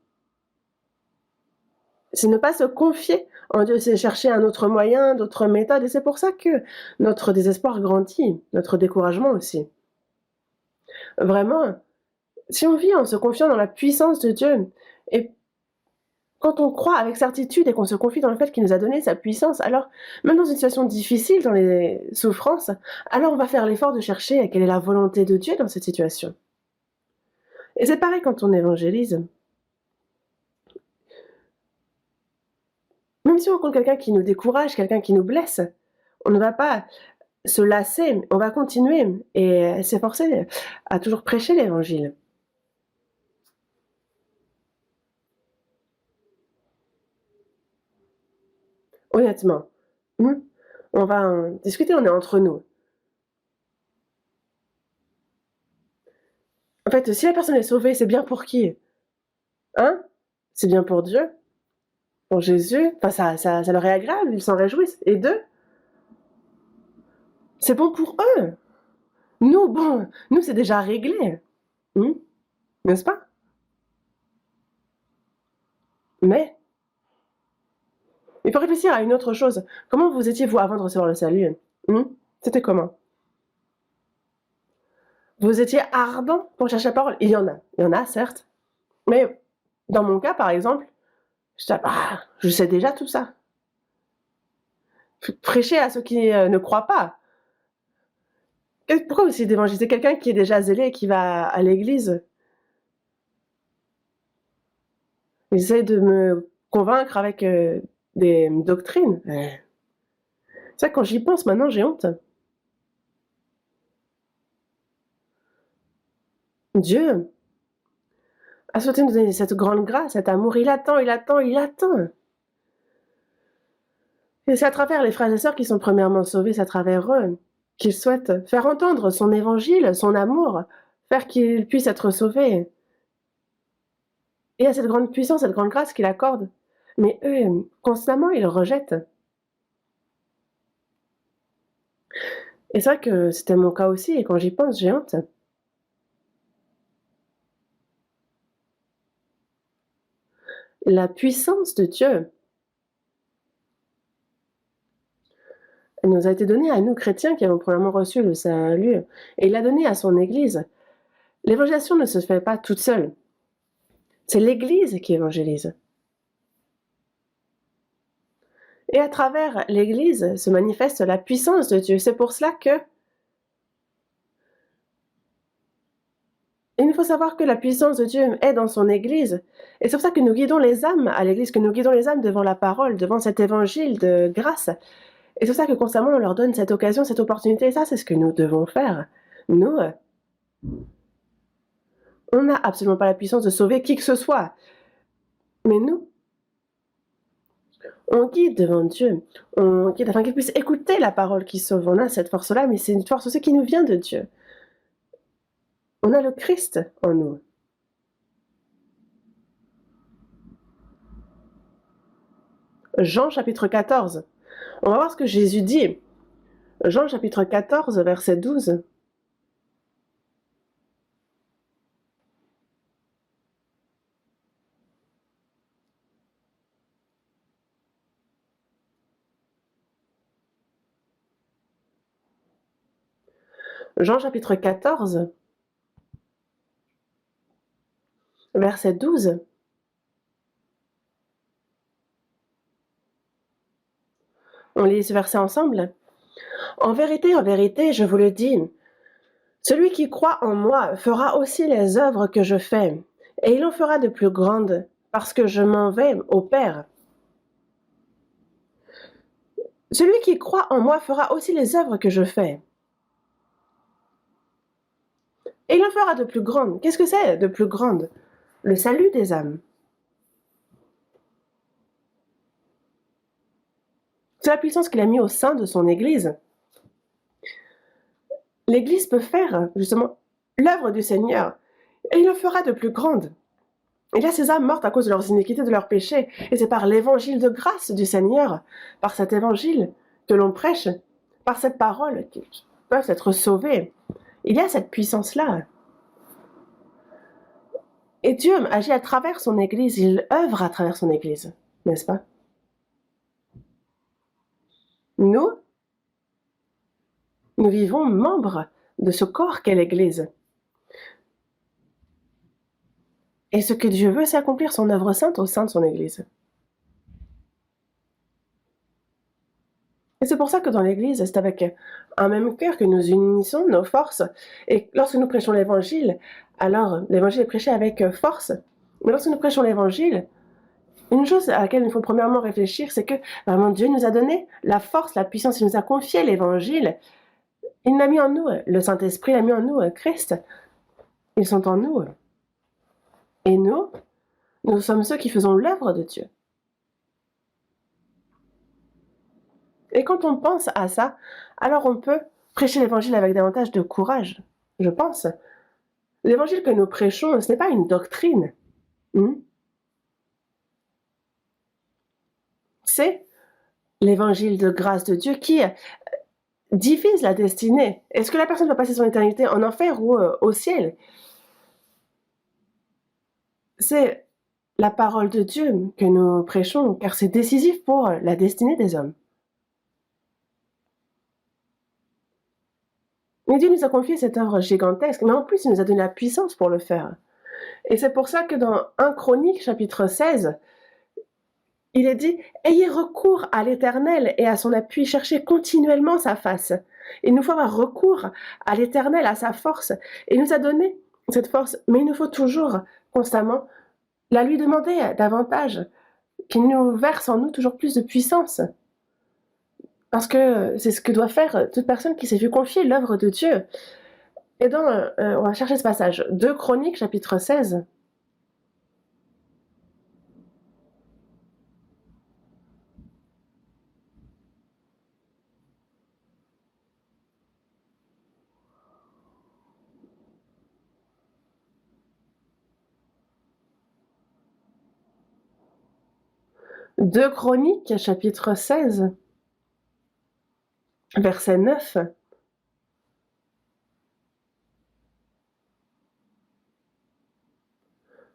C'est ne pas se confier en Dieu, c'est chercher un autre moyen, d'autres méthodes. Et c'est pour ça que notre désespoir grandit, notre découragement aussi. Vraiment, si on vit en se confiant dans la puissance de Dieu, et quand on croit avec certitude et qu'on se confie dans le fait qu'il nous a donné sa puissance, alors même dans une situation difficile, dans les souffrances, alors on va faire l'effort de chercher quelle est la volonté de Dieu dans cette situation. Et c'est pareil quand on évangélise. Même si on rencontre quelqu'un qui nous décourage, quelqu'un qui nous blesse, on ne va pas se lasser, on va continuer et s'efforcer à toujours prêcher l'évangile. Honnêtement, on va en discuter, on est entre nous. En fait, si la personne est sauvée, c'est bien pour qui? Hein? C'est bien pour Dieu, pour Jésus. Enfin, ça leur est agréable, ils s'en réjouissent. Et deux, c'est bon pour eux. Nous, c'est déjà réglé. N'est-ce pas? Mais il faut réfléchir à une autre chose. Comment vous étiez, vous, avant de recevoir le salut? C'était comment? Vous étiez ardent pour chercher la parole. Il y en a certes, mais dans mon cas, par exemple, je sais déjà tout ça. Prêcher à ceux qui ne croient pas. Pourquoi aussi d'évangéliser quelqu'un qui est déjà zélé et qui va à l'église? Ils essayent de me convaincre avec des doctrines. C'est vrai, quand j'y pense maintenant, j'ai honte. Dieu a souhaité nous donner cette grande grâce, cet amour. Il attend, il attend, il attend. Et c'est à travers les frères et sœurs qui sont premièrement sauvés, c'est à travers eux qu'il souhaite faire entendre son évangile, son amour, faire qu'ils puissent être sauvés. Et à cette grande puissance, cette grande grâce qu'il accorde. Mais eux, constamment, ils rejettent. Et c'est vrai que c'était mon cas aussi, et quand j'y pense, j'ai honte. La puissance de Dieu, elle nous a été donnée à nous, chrétiens, qui avons premièrement reçu le salut, et il l'a donnée à son Église. L'évangélisation ne se fait pas toute seule. C'est l'Église qui évangélise. Et à travers l'Église se manifeste la puissance de Dieu. C'est pour cela que il nous faut savoir que la puissance de Dieu est dans son Église. Et c'est pour ça que nous guidons les âmes à l'Église, que nous guidons les âmes devant la parole, devant cet évangile de grâce. Et c'est pour ça que constamment on leur donne cette occasion, cette opportunité. Et ça, c'est ce que nous devons faire. Nous, on n'a absolument pas la puissance de sauver qui que ce soit. Mais nous, on guide devant Dieu. On guide afin qu'il puisse écouter la parole qui sauve. On a cette force-là, mais c'est une force aussi qui nous vient de Dieu. On a le Christ en nous. Jean chapitre 14. On va voir ce que Jésus dit. Jean chapitre 14, verset 12. Jean chapitre 14, verset 12. On lit ce verset ensemble. En vérité, je vous le dis, celui qui croit en moi fera aussi les œuvres que je fais, et il en fera de plus grandes, parce que je m'en vais au Père. Celui qui croit en moi fera aussi les œuvres que je fais. Et il en fera de plus grandes. Qu'est-ce que c'est de plus grande? Le salut des âmes. C'est la puissance qu'il a mis au sein de son Église. L'Église peut faire, justement, l'œuvre du Seigneur, et il en fera de plus grande. Il y a ces âmes mortes à cause de leurs iniquités, de leurs péchés, et c'est par l'évangile de grâce du Seigneur, par cet évangile que l'on prêche, par cette parole, qu'ils peuvent être sauvés. Il y a cette puissance-là. Et Dieu agit à travers son Église, il œuvre à travers son Église, n'est-ce pas? Nous vivons membres de ce corps qu'est l'Église. Et ce que Dieu veut, c'est accomplir son œuvre sainte au sein de son Église. Et c'est pour ça que dans l'Église, c'est avec un même cœur que nous unissons nos forces. Et lorsque nous prêchons l'Évangile, alors l'Évangile est prêché avec force. Mais lorsque nous prêchons l'Évangile, une chose à laquelle il faut premièrement réfléchir, c'est que vraiment Dieu nous a donné la force, la puissance, il nous a confié l'Évangile. Il l'a mis en nous, le Saint-Esprit l'a mis en nous, Christ. Ils sont en nous. Et nous sommes ceux qui faisons l'œuvre de Dieu. Et quand on pense à ça, alors on peut prêcher l'Évangile avec davantage de courage, je pense. L'Évangile que nous prêchons, ce n'est pas une doctrine. C'est l'Évangile de grâce de Dieu qui divise la destinée. Est-ce que la personne va passer son éternité en enfer ou au ciel? C'est la parole de Dieu que nous prêchons, car c'est décisif pour la destinée des hommes. Et Dieu nous a confié cette œuvre gigantesque, mais en plus, il nous a donné la puissance pour le faire. Et c'est pour ça que dans 1 Chronique, chapitre 16, il est dit « Ayez recours à l'Éternel et à son appui, cherchez continuellement sa face. » Il nous faut avoir recours à l'Éternel, à sa force. Il nous a donné cette force, mais il nous faut toujours, constamment, la lui demander davantage, qu'il nous verse en nous toujours plus de puissance. Parce que c'est ce que doit faire toute personne qui s'est vue confier l'œuvre de Dieu. Et dans, on va chercher ce passage, 2 Chroniques, chapitre 16. Deux Chroniques, chapitre 16, verset 9.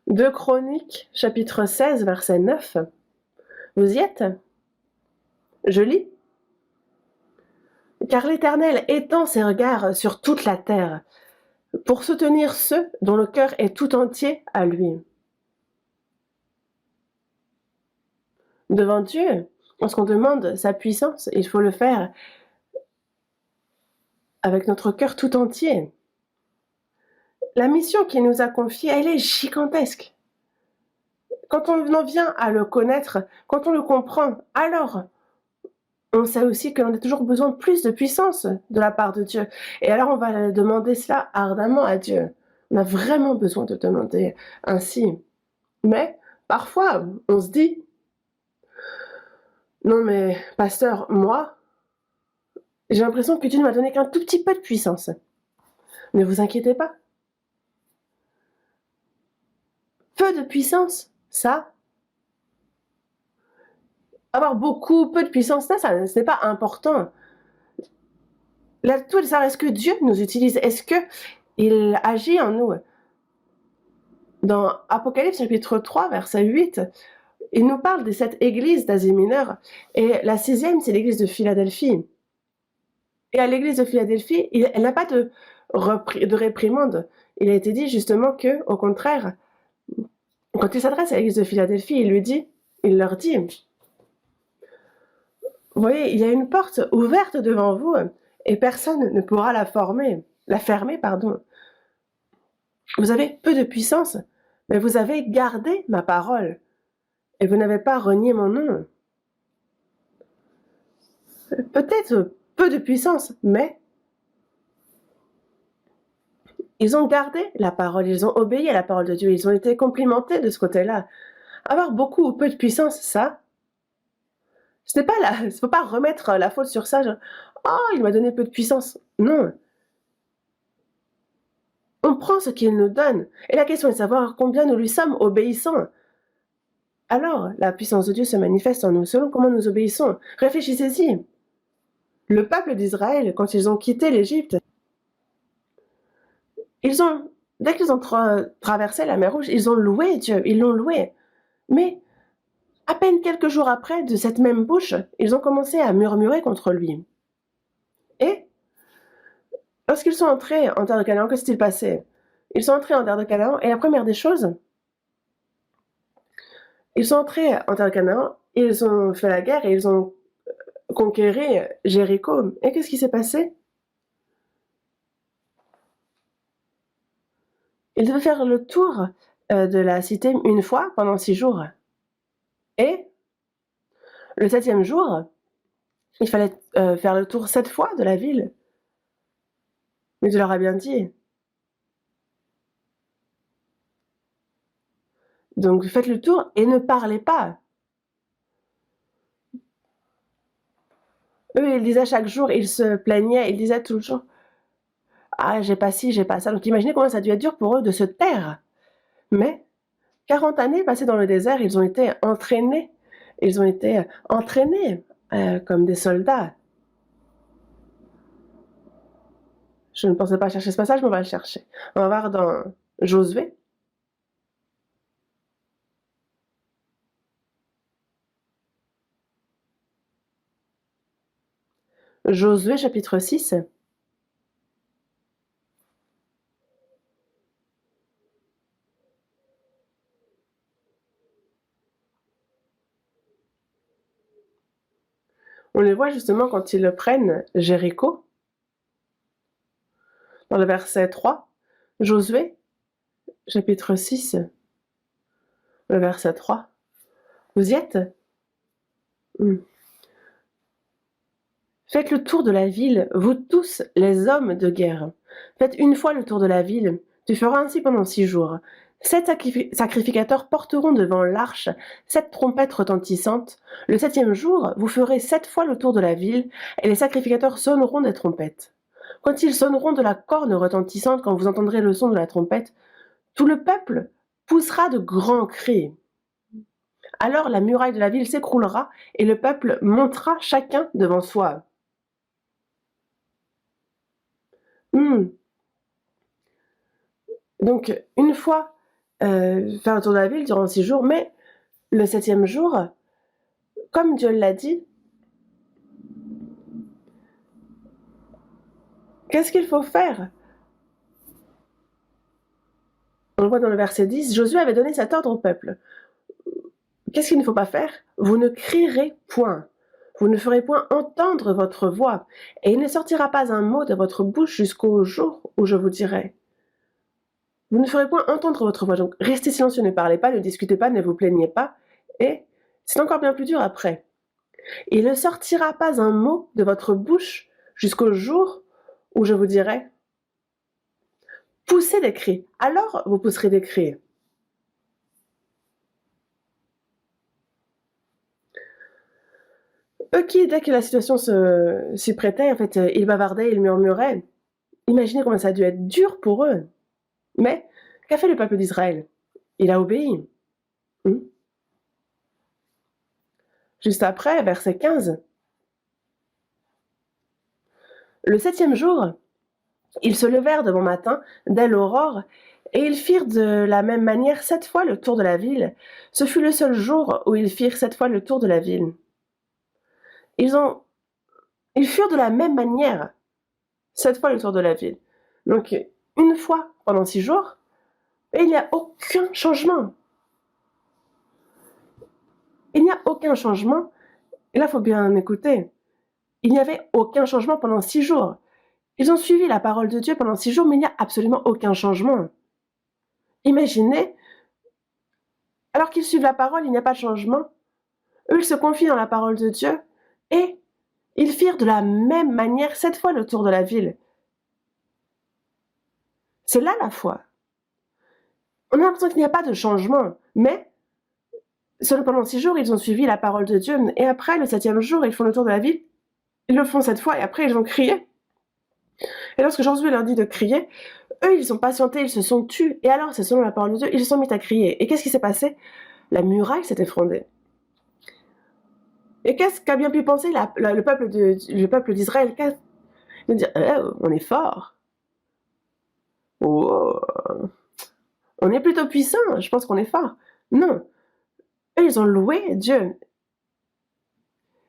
Deux Chroniques, chapitre 16, verset 9. Vous y êtes? Je lis. Car l'Éternel étend ses regards sur toute la terre, pour soutenir ceux dont le cœur est tout entier à lui. Devant Dieu, lorsqu'on demande sa puissance, il faut le faire avec notre cœur tout entier. La mission qu'il nous a confiée, elle est gigantesque. Quand on en vient à le connaître, quand on le comprend, alors on sait aussi que l'on a toujours besoin de plus de puissance de la part de Dieu. Et alors on va demander cela ardemment à Dieu. On a vraiment besoin de demander ainsi. Mais parfois, on se dit, non mais pasteur, moi, j'ai l'impression que Dieu ne m'a donné qu'un tout petit peu de puissance. Ne vous inquiétez pas. Peu de puissance, ça. Avoir beaucoup, peu de puissance, ça ce n'est pas important. Là, tout ça reste que Dieu nous utilise. Est-ce qu'il agit en nous? Dans Apocalypse chapitre 3, verset 8, il nous parle de cette église d'Asie mineure. Et la 6e, c'est l'église de Philadelphie. Et à l'église de Philadelphie, elle n'a pas de réprimande. Il a été dit justement que, au contraire, quand il s'adresse à l'église de Philadelphie, il leur dit, vous voyez, il y a une porte ouverte devant vous et personne ne pourra la fermer. Vous avez peu de puissance, mais vous avez gardé ma parole et vous n'avez pas renié mon nom. Peut-être peu de puissance, mais ils ont gardé la parole, ils ont obéi à la parole de Dieu, ils ont été complimentés de ce côté-là. Avoir beaucoup ou peu de puissance, ça, ce n'est pas il ne faut pas remettre la faute sur ça. Genre, oh, il m'a donné peu de puissance. Non. On prend ce qu'il nous donne. Et la question est de savoir combien nous lui sommes obéissants. Alors, la puissance de Dieu se manifeste en nous selon comment nous obéissons. Réfléchissez-y. Le peuple d'Israël, quand ils ont quitté l'Égypte, dès qu'ils ont traversé la mer Rouge, ils ont loué Dieu, ils l'ont loué. Mais à peine quelques jours après, de cette même bouche, ils ont commencé à murmurer contre lui. Et lorsqu'ils sont entrés en terre de Canaan, que s'est-il passé? Ils sont entrés en terre de Canaan, et la première des choses, ils sont entrés en terre de Canaan, ils ont fait la guerre et ils ont conquéri Jéricho. Et qu'est-ce qui s'est passé? Ils devaient faire le tour de la cité une fois pendant 6 jours. Et le 7e jour, il fallait faire le tour 7 fois de la ville. Mais Dieu leur a bien dit. Donc faites le tour et ne parlez pas. Eux, ils disaient chaque jour, ils se plaignaient, ils disaient toujours ah, j'ai pas ci, j'ai pas ça. Donc imaginez comment ça a dû être dur pour eux de se taire. Mais 40 années passées dans le désert, ils ont été entraînés. Ils ont été entraînés comme des soldats. Je ne pensais pas chercher ce passage, mais on va le chercher. On va voir dans Josué. Josué chapitre 6. On les voit justement quand ils prennent Jéricho, dans le verset 3, Josué, chapitre 6, le verset 3. Vous y êtes? Faites le tour de la ville, vous tous les hommes de guerre. Faites une fois le tour de la ville. Tu feras ainsi pendant 6 jours. 7 sacrificateurs porteront devant l'arche 7 trompettes retentissantes. Le 7e jour, vous ferez 7 fois le tour de la ville, et les sacrificateurs sonneront des trompettes. Quand ils sonneront de la corne retentissante, quand vous entendrez le son de la trompette, tout le peuple poussera de grands cris. Alors la muraille de la ville s'écroulera, et le peuple montera chacun devant soi. Donc, une fois faire le tour de la ville durant 6 jours, mais le 7e jour, comme Dieu l'a dit, qu'est-ce qu'il faut faire? On le voit dans le verset 10, Josué avait donné cet ordre au peuple. Qu'est-ce qu'il ne faut pas faire? Vous ne crierez point. Vous ne ferez point entendre votre voix, et il ne sortira pas un mot de votre bouche jusqu'au jour où je vous dirai. Vous ne ferez point entendre votre voix. Donc, restez silencieux, ne parlez pas, ne discutez pas, ne vous plaignez pas. Et c'est encore bien plus dur après. Il ne sortira pas un mot de votre bouche jusqu'au jour où je vous dirai. Poussez des cris. Alors, vous pousserez des cris. Eux qui, dès que la situation s'y prêtait, en fait, ils bavardaient, ils murmuraient. Imaginez comment ça a dû être dur pour eux. Mais, qu'a fait le peuple d'Israël? Il a obéi. Juste après, verset 15. Le 7e jour, ils se levèrent de bon matin, dès l'aurore, et ils firent de la même manière 7 fois le tour de la ville. Ce fut le seul jour où ils firent 7 fois le tour de la ville. Ils furent de la même manière 7 fois le tour de la ville. Donc, une fois pendant 6 jours, et il n'y a aucun changement. Il n'y a aucun changement. Et là, il faut bien écouter. Il n'y avait aucun changement pendant 6 jours. Ils ont suivi la parole de Dieu pendant 6 jours, mais il n'y a absolument aucun changement. Imaginez, alors qu'ils suivent la parole, il n'y a pas de changement. Eux, ils se confient dans la parole de Dieu et ils firent de la même manière 7 fois le tour de la ville. C'est là la foi. On a l'impression qu'il n'y a pas de changement, mais seulement pendant 6 jours, ils ont suivi la parole de Dieu. Et après, le 7e jour, ils font le tour de la ville. Ils le font 7 fois et après, ils ont crié. Et lorsque Josué leur dit de crier, eux, ils ont patienté, ils se sont tus. Et alors, c'est selon la parole de Dieu, ils se sont mis à crier. Et qu'est-ce qui s'est passé? La muraille s'est effondrée. Et qu'est-ce qu'a bien pu penser le peuple d'Israël? De dire, on est fort. Oh, on est plutôt puissant, je pense qu'on est fort. Non. Eux, ils ont loué Dieu.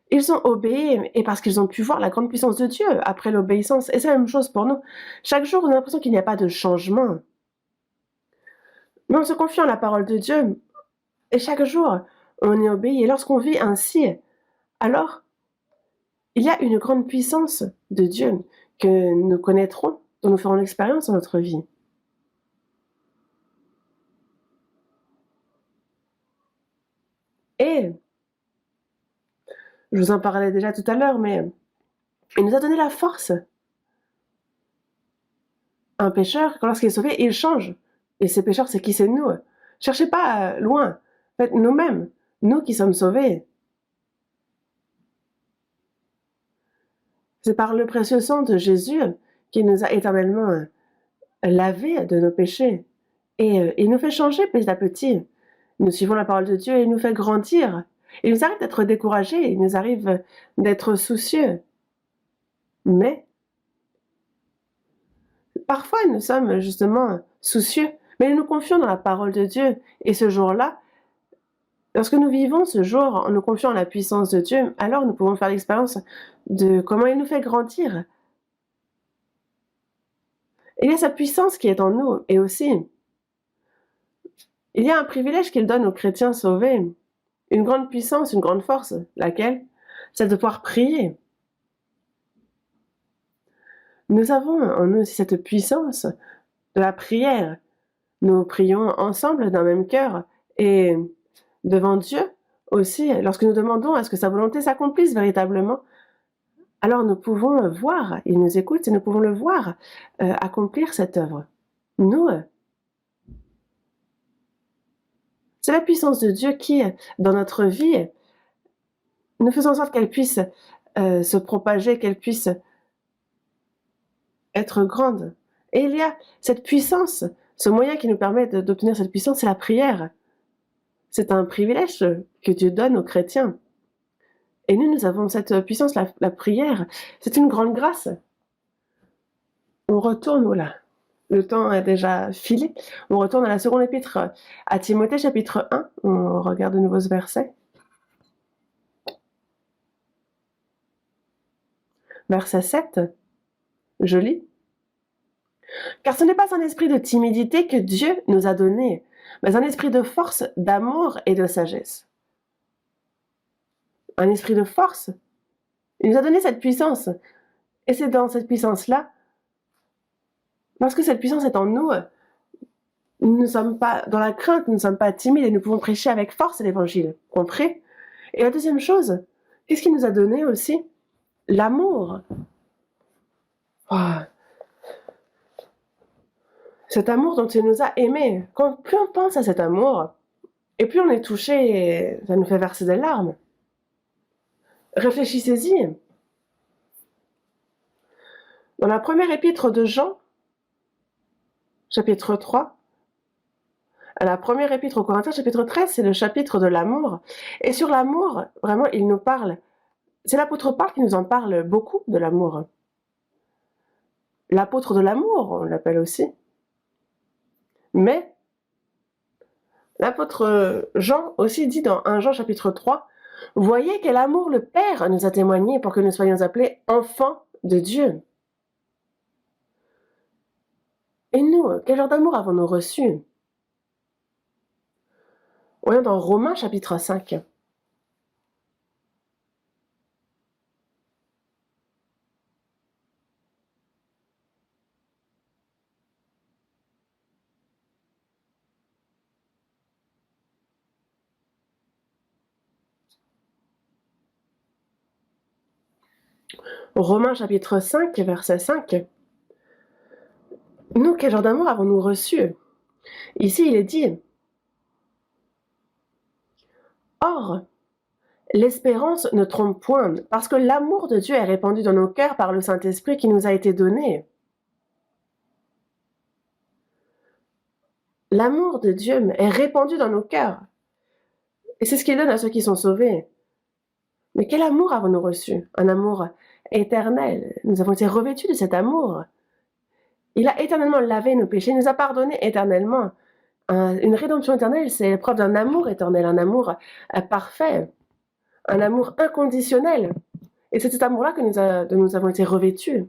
Ils ont obéi, et parce qu'ils ont pu voir la grande puissance de Dieu après l'obéissance. Et c'est la même chose pour nous. Chaque jour, on a l'impression qu'il n'y a pas de changement. Mais on se confie en la parole de Dieu. Et chaque jour, on est obéi. Et lorsqu'on vit ainsi, alors, il y a une grande puissance de Dieu que nous connaîtrons, dont nous ferons l'expérience dans notre vie. Et, je vous en parlais déjà tout à l'heure, mais il nous a donné la force. Un pécheur, lorsqu'il est sauvé, il change. Et ces pécheurs, c'est qui? C'est nous. Cherchez pas loin. Faites nous-mêmes, nous qui sommes sauvés. C'est par le précieux sang de Jésus qui nous a éternellement lavés de nos péchés. Et il nous fait changer petit à petit. Nous suivons la parole de Dieu et il nous fait grandir. Il nous arrive d'être découragés, il nous arrive d'être soucieux. Mais parfois, nous sommes justement soucieux, mais nous confions dans la parole de Dieu. Et ce jour-là, lorsque nous vivons ce jour en nous confiant en la puissance de Dieu, alors nous pouvons faire l'expérience de comment il nous fait grandir. Il y a sa puissance qui est en nous, et aussi, il y a un privilège qu'il donne aux chrétiens sauvés, une grande puissance, une grande force, laquelle? c'est de pouvoir prier. Nous avons en nous aussi cette puissance de la prière. Nous prions ensemble d'un même cœur et devant Dieu aussi, lorsque nous demandons à ce que sa volonté s'accomplisse véritablement, alors nous pouvons voir, il nous écoute et nous pouvons le voir accomplir cette œuvre. Nous, c'est la puissance de Dieu qui, dans notre vie, nous faisons en sorte qu'elle puisse se propager, qu'elle puisse être grande. Et il y a cette puissance, ce moyen qui nous permet d'obtenir cette puissance, c'est la prière. C'est un privilège que Dieu donne aux chrétiens. Et nous avons cette puissance, la prière. C'est une grande grâce. On retourne, voilà. Le temps est déjà filé. On retourne à la seconde épître à Timothée, chapitre 1. On regarde de nouveau ce verset. Verset 7. Je lis. Car ce n'est pas un esprit de timidité que Dieu nous a donné, mais un esprit de force, d'amour et de sagesse. Un esprit de force. Il nous a donné cette puissance. Et c'est dans cette puissance-là, parce que cette puissance est en nous, nous ne sommes pas dans la crainte, nous ne sommes pas timides et nous pouvons prêcher avec force l'évangile. Compris? Et la deuxième chose, qu'est-ce qu'il nous a donné aussi? L'amour. Oh. Cet amour dont il nous a aimés. Plus on pense à cet amour, et plus on est touché, et ça nous fait verser des larmes. Réfléchissez-y. Dans la première épître de Jean, chapitre 3, à la première épître aux Corinthiens, chapitre 13, c'est le chapitre de l'amour. Et sur l'amour, vraiment, il nous parle. C'est l'apôtre Paul qui nous en parle beaucoup de l'amour. L'apôtre de l'amour, on l'appelle aussi. Mais l'apôtre Jean aussi dit dans 1 Jean chapitre 3, « Voyez quel amour le Père nous a témoigné pour que nous soyons appelés enfants de Dieu. » Et nous, quel genre d'amour avons-nous reçu? On est dans Romains chapitre 5. Romains chapitre 5, verset 5. Nous, quel genre d'amour avons-nous reçu? Ici, il est dit, « Or, l'espérance ne trompe point, parce que l'amour de Dieu est répandu dans nos cœurs par le Saint-Esprit qui nous a été donné. » L'amour de Dieu est répandu dans nos cœurs. Et c'est ce qu'il donne à ceux qui sont sauvés. Mais quel amour avons-nous reçu? Un amour éternel. Nous avons été revêtus de cet amour. Il a éternellement lavé nos péchés, il nous a pardonné éternellement. Une rédemption éternelle, c'est preuve d'un amour éternel, un amour parfait, un amour inconditionnel. Et c'est cet amour-là que nous avons été revêtus.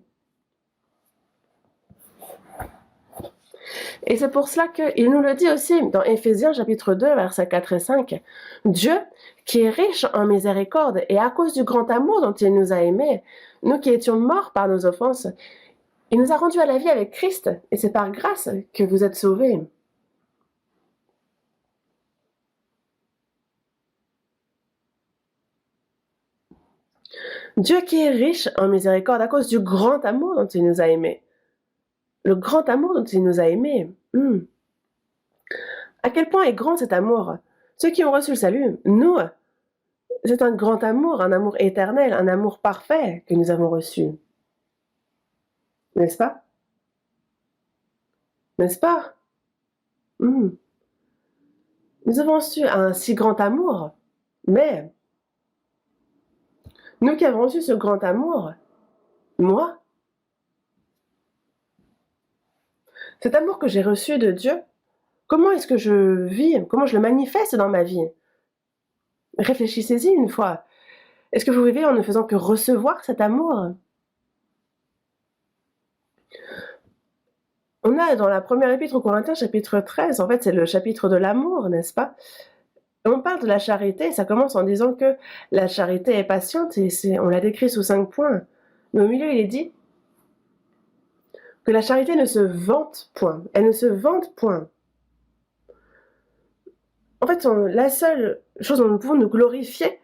Et c'est pour cela qu'il nous le dit aussi dans Éphésiens chapitre 2, versets 4 et 5. Dieu, qui est riche en miséricorde, et à cause du grand amour dont il nous a aimés, nous qui étions morts par nos offenses, il nous a rendus à la vie avec Christ, et c'est par grâce que vous êtes sauvés. Dieu qui est riche en miséricorde à cause du grand amour dont il nous a aimés. Le grand amour dont il nous a aimés. À quel point est grand cet amour? Ceux qui ont reçu le salut, nous, c'est un grand amour, un amour éternel, un amour parfait que nous avons reçu. N'est-ce pas? N'est-ce pas? Nous avons reçu un si grand amour, mais nous qui avons reçu ce grand amour, moi, cet amour que j'ai reçu de Dieu, comment est-ce que je vis? Comment je le manifeste dans ma vie? Réfléchissez-y une fois. Est-ce que vous vivez en ne faisant que recevoir cet amour? On a dans la première épître aux Corinthiens, chapitre 13, en fait c'est le chapitre de l'amour, n'est-ce pas? On parle de la charité, ça commence en disant que la charité est patiente, et on l'a décrit sous 5 points. Mais au milieu, il est dit que la charité ne se vante point. Elle ne se vante point. En fait, la seule chose dont nous pouvons nous glorifier,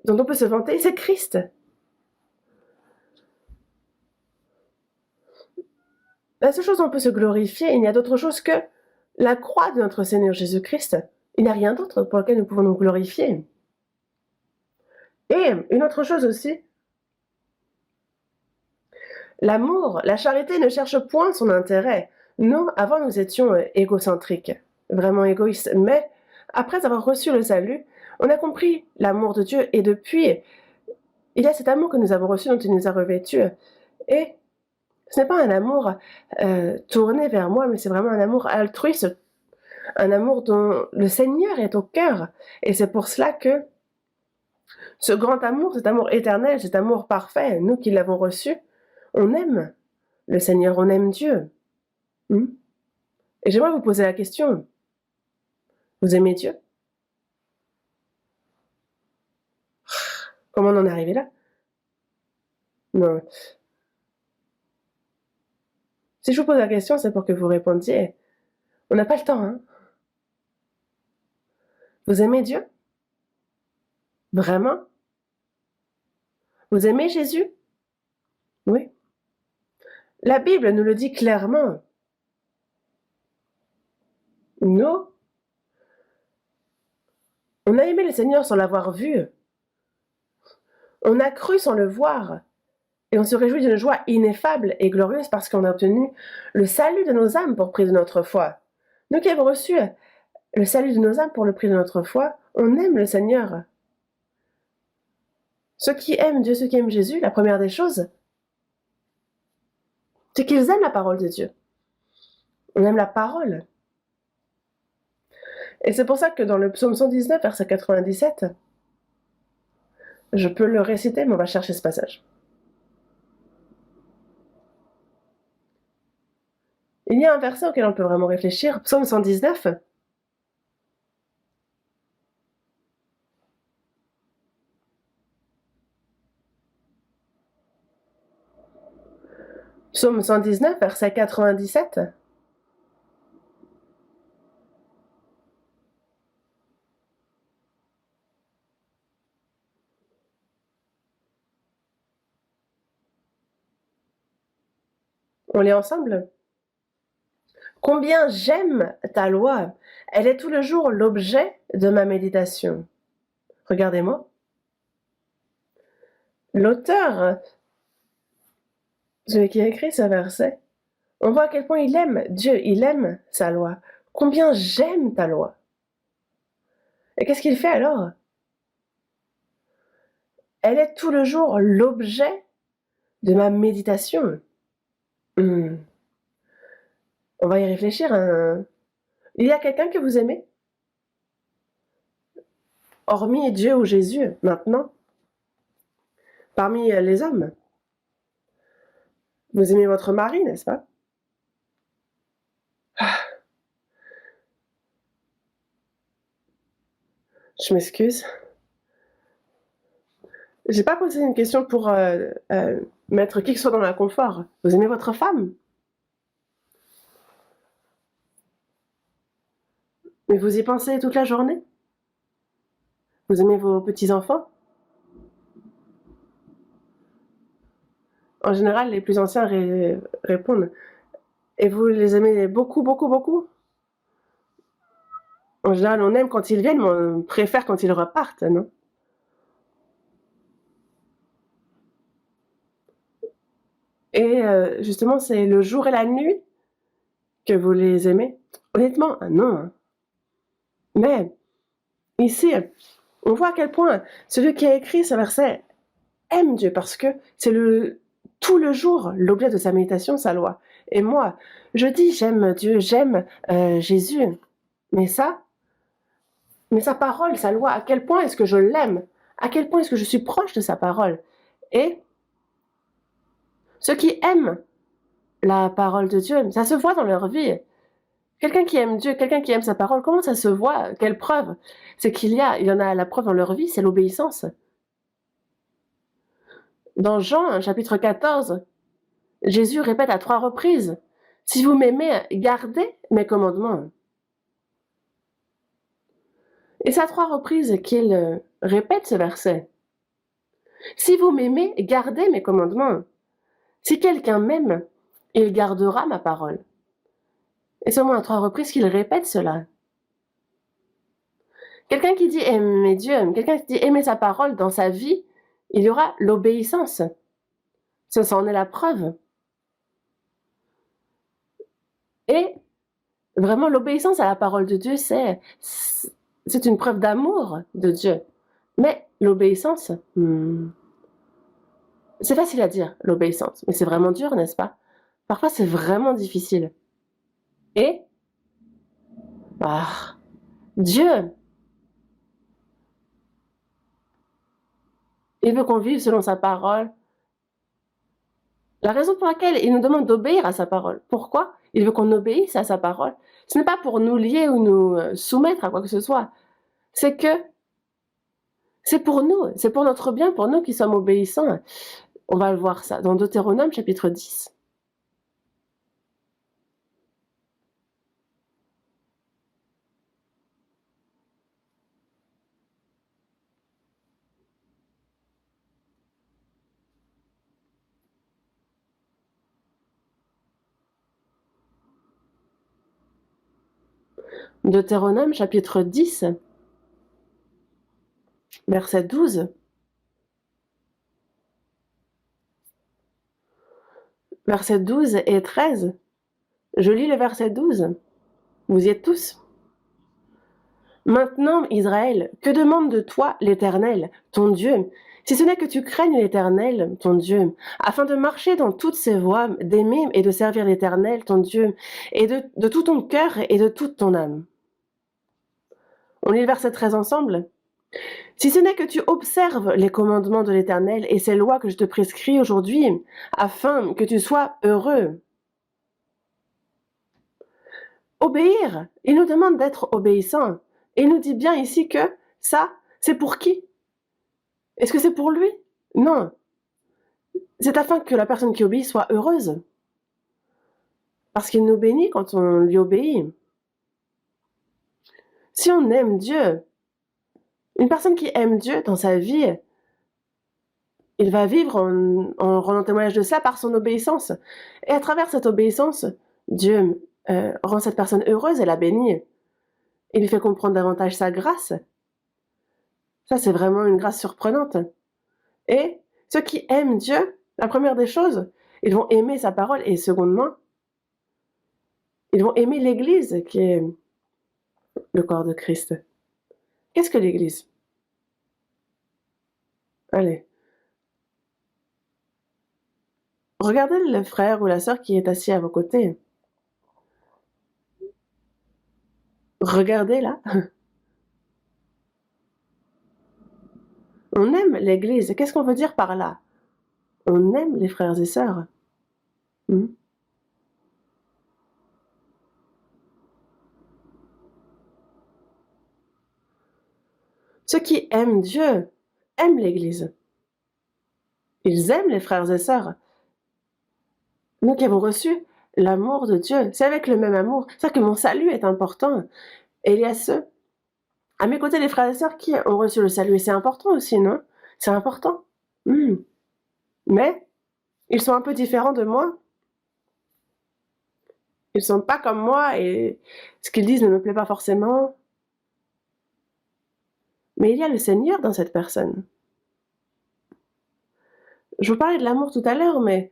dont on peut se vanter, c'est Christ. La seule chose dont on peut se glorifier, il n'y a d'autre chose que la croix de notre Seigneur Jésus-Christ. Il n'y a rien d'autre pour lequel nous pouvons nous glorifier. Et une autre chose aussi, l'amour, la charité ne cherche point son intérêt. Nous, avant, nous étions égocentriques, vraiment égoïstes. Mais après avoir reçu le salut, on a compris l'amour de Dieu. Et depuis, il y a cet amour que nous avons reçu, dont il nous a revêtus. Et ce n'est pas un amour tourné vers moi, mais c'est vraiment un amour altruiste, un amour dont le Seigneur est au cœur. Et c'est pour cela que ce grand amour, cet amour éternel, cet amour parfait, nous qui l'avons reçu, on aime le Seigneur, on aime Dieu. Et j'aimerais vous poser la question, vous aimez Dieu? Comment on en est arrivé là? Non. Si je vous pose la question, c'est pour que vous répondiez. On n'a pas le temps, hein? Vous aimez Dieu? Vraiment? Vous aimez Jésus? Oui. La Bible nous le dit clairement. Nous, on a aimé le Seigneur sans l'avoir vu. On a cru sans le voir. Et on se réjouit d'une joie ineffable et glorieuse parce qu'on a obtenu le salut de nos âmes pour prix de notre foi. Nous qui avons reçu le salut de nos âmes pour le prix de notre foi, on aime le Seigneur. Ceux qui aiment Dieu, ceux qui aiment Jésus, la première des choses, c'est qu'ils aiment la parole de Dieu. On aime la parole. Et c'est pour ça que dans le psaume 119, verset 97, je peux le réciter, mais on va chercher ce passage. Il y a un verset auquel on peut vraiment réfléchir, psaume 119. Psaume 119, verset 97. On lit ensemble. Combien j'aime ta loi, elle est tout le jour l'objet de ma méditation. Regardez-moi. L'auteur, celui qui a écrit ce verset, on voit à quel point il aime Dieu, il aime sa loi. Combien j'aime ta loi. Et qu'est-ce qu'il fait alors? Elle est tout le jour l'objet de ma méditation. On va y réfléchir. Il y a quelqu'un que vous aimez? Hormis Dieu ou Jésus, maintenant? Parmi les hommes? Vous aimez votre mari, n'est-ce pas? Je m'excuse. J'ai pas posé une question pour mettre qui que ce soit dans l'inconfort. Vous aimez votre femme? Mais vous y pensez toute la journée? Vous aimez vos petits-enfants? En général, les plus anciens répondent. Et vous les aimez beaucoup, beaucoup, beaucoup? En général, on aime quand ils viennent, mais on préfère quand ils repartent, non? Et justement, c'est le jour et la nuit que vous les aimez? Honnêtement, non. Mais ici, on voit à quel point celui qui a écrit ce verset aime Dieu parce que c'est tout le jour l'objet de sa méditation, sa loi. Et moi, je dis j'aime Dieu, j'aime Jésus, mais sa parole, sa loi, à quel point est-ce que je l'aime? À quel point est-ce que je suis proche de sa parole? Et ceux qui aiment la parole de Dieu, ça se voit dans leur vie. Quelqu'un qui aime Dieu, quelqu'un qui aime sa parole, comment ça se voit? Quelle preuve? C'est qu'il y en a la preuve dans leur vie, c'est l'obéissance. Dans Jean, chapitre 14, Jésus répète à 3 reprises: Si vous m'aimez, gardez mes commandements. Et c'est à 3 reprises qu'il répète ce verset. Si vous m'aimez, gardez mes commandements. Si quelqu'un m'aime, il gardera ma parole. Et seulement à 3 reprises qu'il répète cela. Quelqu'un qui dit aimer Dieu, quelqu'un qui dit aimer sa parole dans sa vie, il y aura l'obéissance. Ça en est la preuve. Et vraiment, l'obéissance à la parole de Dieu, c'est une preuve d'amour de Dieu. Mais l'obéissance, c'est facile à dire, l'obéissance, mais c'est vraiment dur, n'est-ce pas? Parfois, c'est vraiment difficile. Et Dieu, il veut qu'on vive selon sa parole. La raison pour laquelle il nous demande d'obéir à sa parole. Pourquoi? Il veut qu'on obéisse à sa parole. Ce n'est pas pour nous lier ou nous soumettre à quoi que ce soit. C'est que c'est pour nous, c'est pour notre bien, pour nous qui sommes obéissants. On va le voir ça dans Deutéronome chapitre 10. Deutéronome chapitre 10, verset 12. Verset 12 et 13. Je lis le verset 12. Vous y êtes tous? Maintenant, Israël, que demande de toi l'Éternel, ton Dieu, si ce n'est que tu craignes l'Éternel, ton Dieu, afin de marcher dans toutes ses voies, d'aimer et de servir l'Éternel, ton Dieu, et de tout ton cœur et de toute ton âme. On lit le verset 13 ensemble. Si ce n'est que tu observes les commandements de l'Éternel et ses lois que je te prescris aujourd'hui, afin que tu sois heureux. Obéir, il nous demande d'être obéissant. Et il nous dit bien ici que ça, c'est pour qui? Est-ce que c'est pour lui? Non. C'est afin que la personne qui obéit soit heureuse. Parce qu'il nous bénit quand on lui obéit. Si on aime Dieu, une personne qui aime Dieu dans sa vie, il va vivre en rendant témoignage de ça par son obéissance. Et à travers cette obéissance, Dieu rend cette personne heureuse et la bénit. Il lui fait comprendre davantage sa grâce. Ça, c'est vraiment une grâce surprenante. Et ceux qui aiment Dieu, la première des choses, ils vont aimer sa parole. Et secondement, ils vont aimer l'Église, qui est le corps de Christ. Qu'est-ce que l'Église? Allez. Regardez le frère ou la sœur qui est assis à vos côtés. Regardez là. On aime l'Église. Qu'est-ce qu'on veut dire par là? On aime les frères et sœurs. Ceux qui aiment Dieu aiment l'Église. Ils aiment les frères et sœurs. Nous qui avons reçu l'amour de Dieu, c'est avec le même amour. C'est-à-dire que mon salut est important. Et il y a ceux, à mes côtés, les frères et sœurs qui ont reçu le salut. Et c'est important aussi, non? C'est important. Mais ils sont un peu différents de moi. Ils ne sont pas comme moi et ce qu'ils disent ne me plaît pas forcément. Mais il y a le Seigneur dans cette personne. Je vous parlais de l'amour tout à l'heure, mais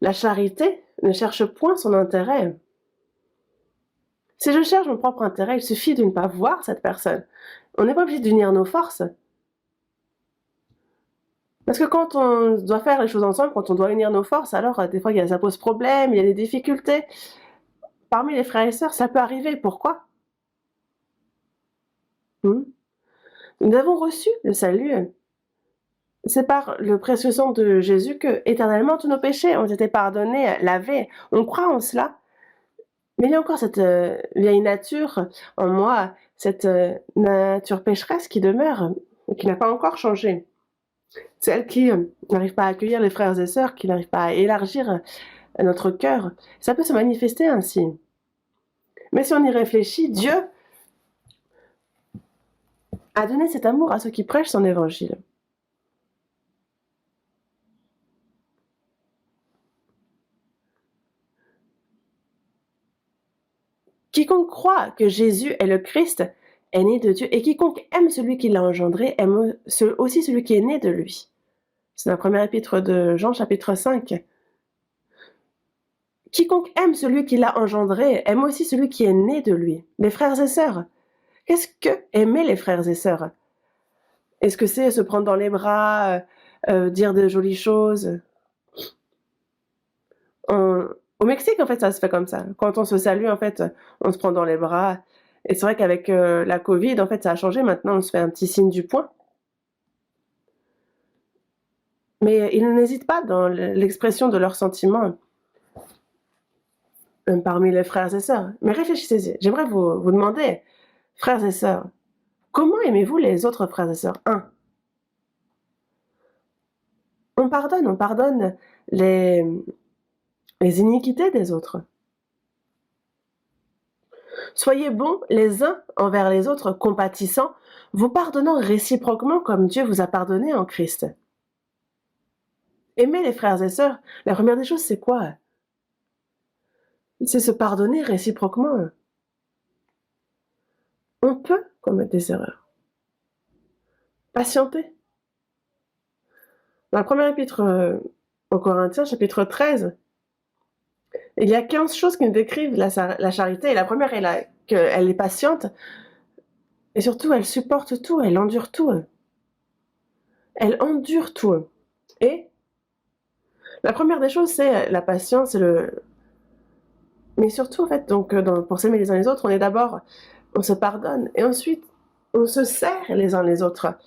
la charité ne cherche point son intérêt. Si je cherche mon propre intérêt, il suffit de ne pas voir cette personne. On n'est pas obligé d'unir nos forces. Parce que quand on doit faire les choses ensemble, quand on doit unir nos forces, alors des fois ça pose problème, il y a des difficultés. Parmi les frères et sœurs, ça peut arriver. Pourquoi? Nous avons reçu le salut. C'est par le précieux sang de Jésus que, éternellement, tous nos péchés ont été pardonnés, lavés. On croit en cela. Mais il y a encore cette, vieille nature en moi, cette, nature pécheresse qui demeure et qui n'a pas encore changé. Celle qui, n'arrive pas à accueillir les frères et sœurs, qui n'arrive pas à élargir, notre cœur. Ça peut se manifester ainsi. Mais si on y réfléchit, Dieu a donné cet amour à ceux qui prêchent son évangile. Quiconque croit que Jésus est le Christ est né de Dieu, et quiconque aime celui qui l'a engendré aime aussi celui qui est né de lui. C'est la première épître de Jean, chapitre 5. Quiconque aime celui qui l'a engendré aime aussi celui qui est né de lui. Les frères et sœurs. Qu'est-ce que aimer les frères et sœurs? Est-ce que c'est se prendre dans les bras, dire de jolies choses? Au Mexique, en fait, ça se fait comme ça. Quand on se salue, en fait, on se prend dans les bras. Et c'est vrai qu'avec la Covid, en fait, ça a changé. Maintenant, on se fait un petit signe du poing. Mais ils n'hésitent pas dans l'expression de leurs sentiments, parmi les frères et sœurs. Mais réfléchissez-y. J'aimerais vous demander, frères et sœurs, comment aimez-vous les autres frères et sœurs? 1. On pardonne les iniquités des autres. Soyez bons les uns envers les autres, compatissants, vous pardonnant réciproquement comme Dieu vous a pardonné en Christ. Aimer les frères et sœurs, la première des choses, c'est quoi? C'est se pardonner réciproquement. On peut commettre des erreurs. Patienter. Dans la première épître aux Corinthiens, chapitre 13, il y a 15 choses qui nous décrivent la charité. Et la première est qu'elle est patiente. Et surtout, elle supporte tout, elle endure tout. Elle endure tout. Et la première des choses, c'est la patience, mais surtout, en fait, donc, pour s'aimer les uns les autres, on se pardonne, et ensuite, on se sert les uns les autres.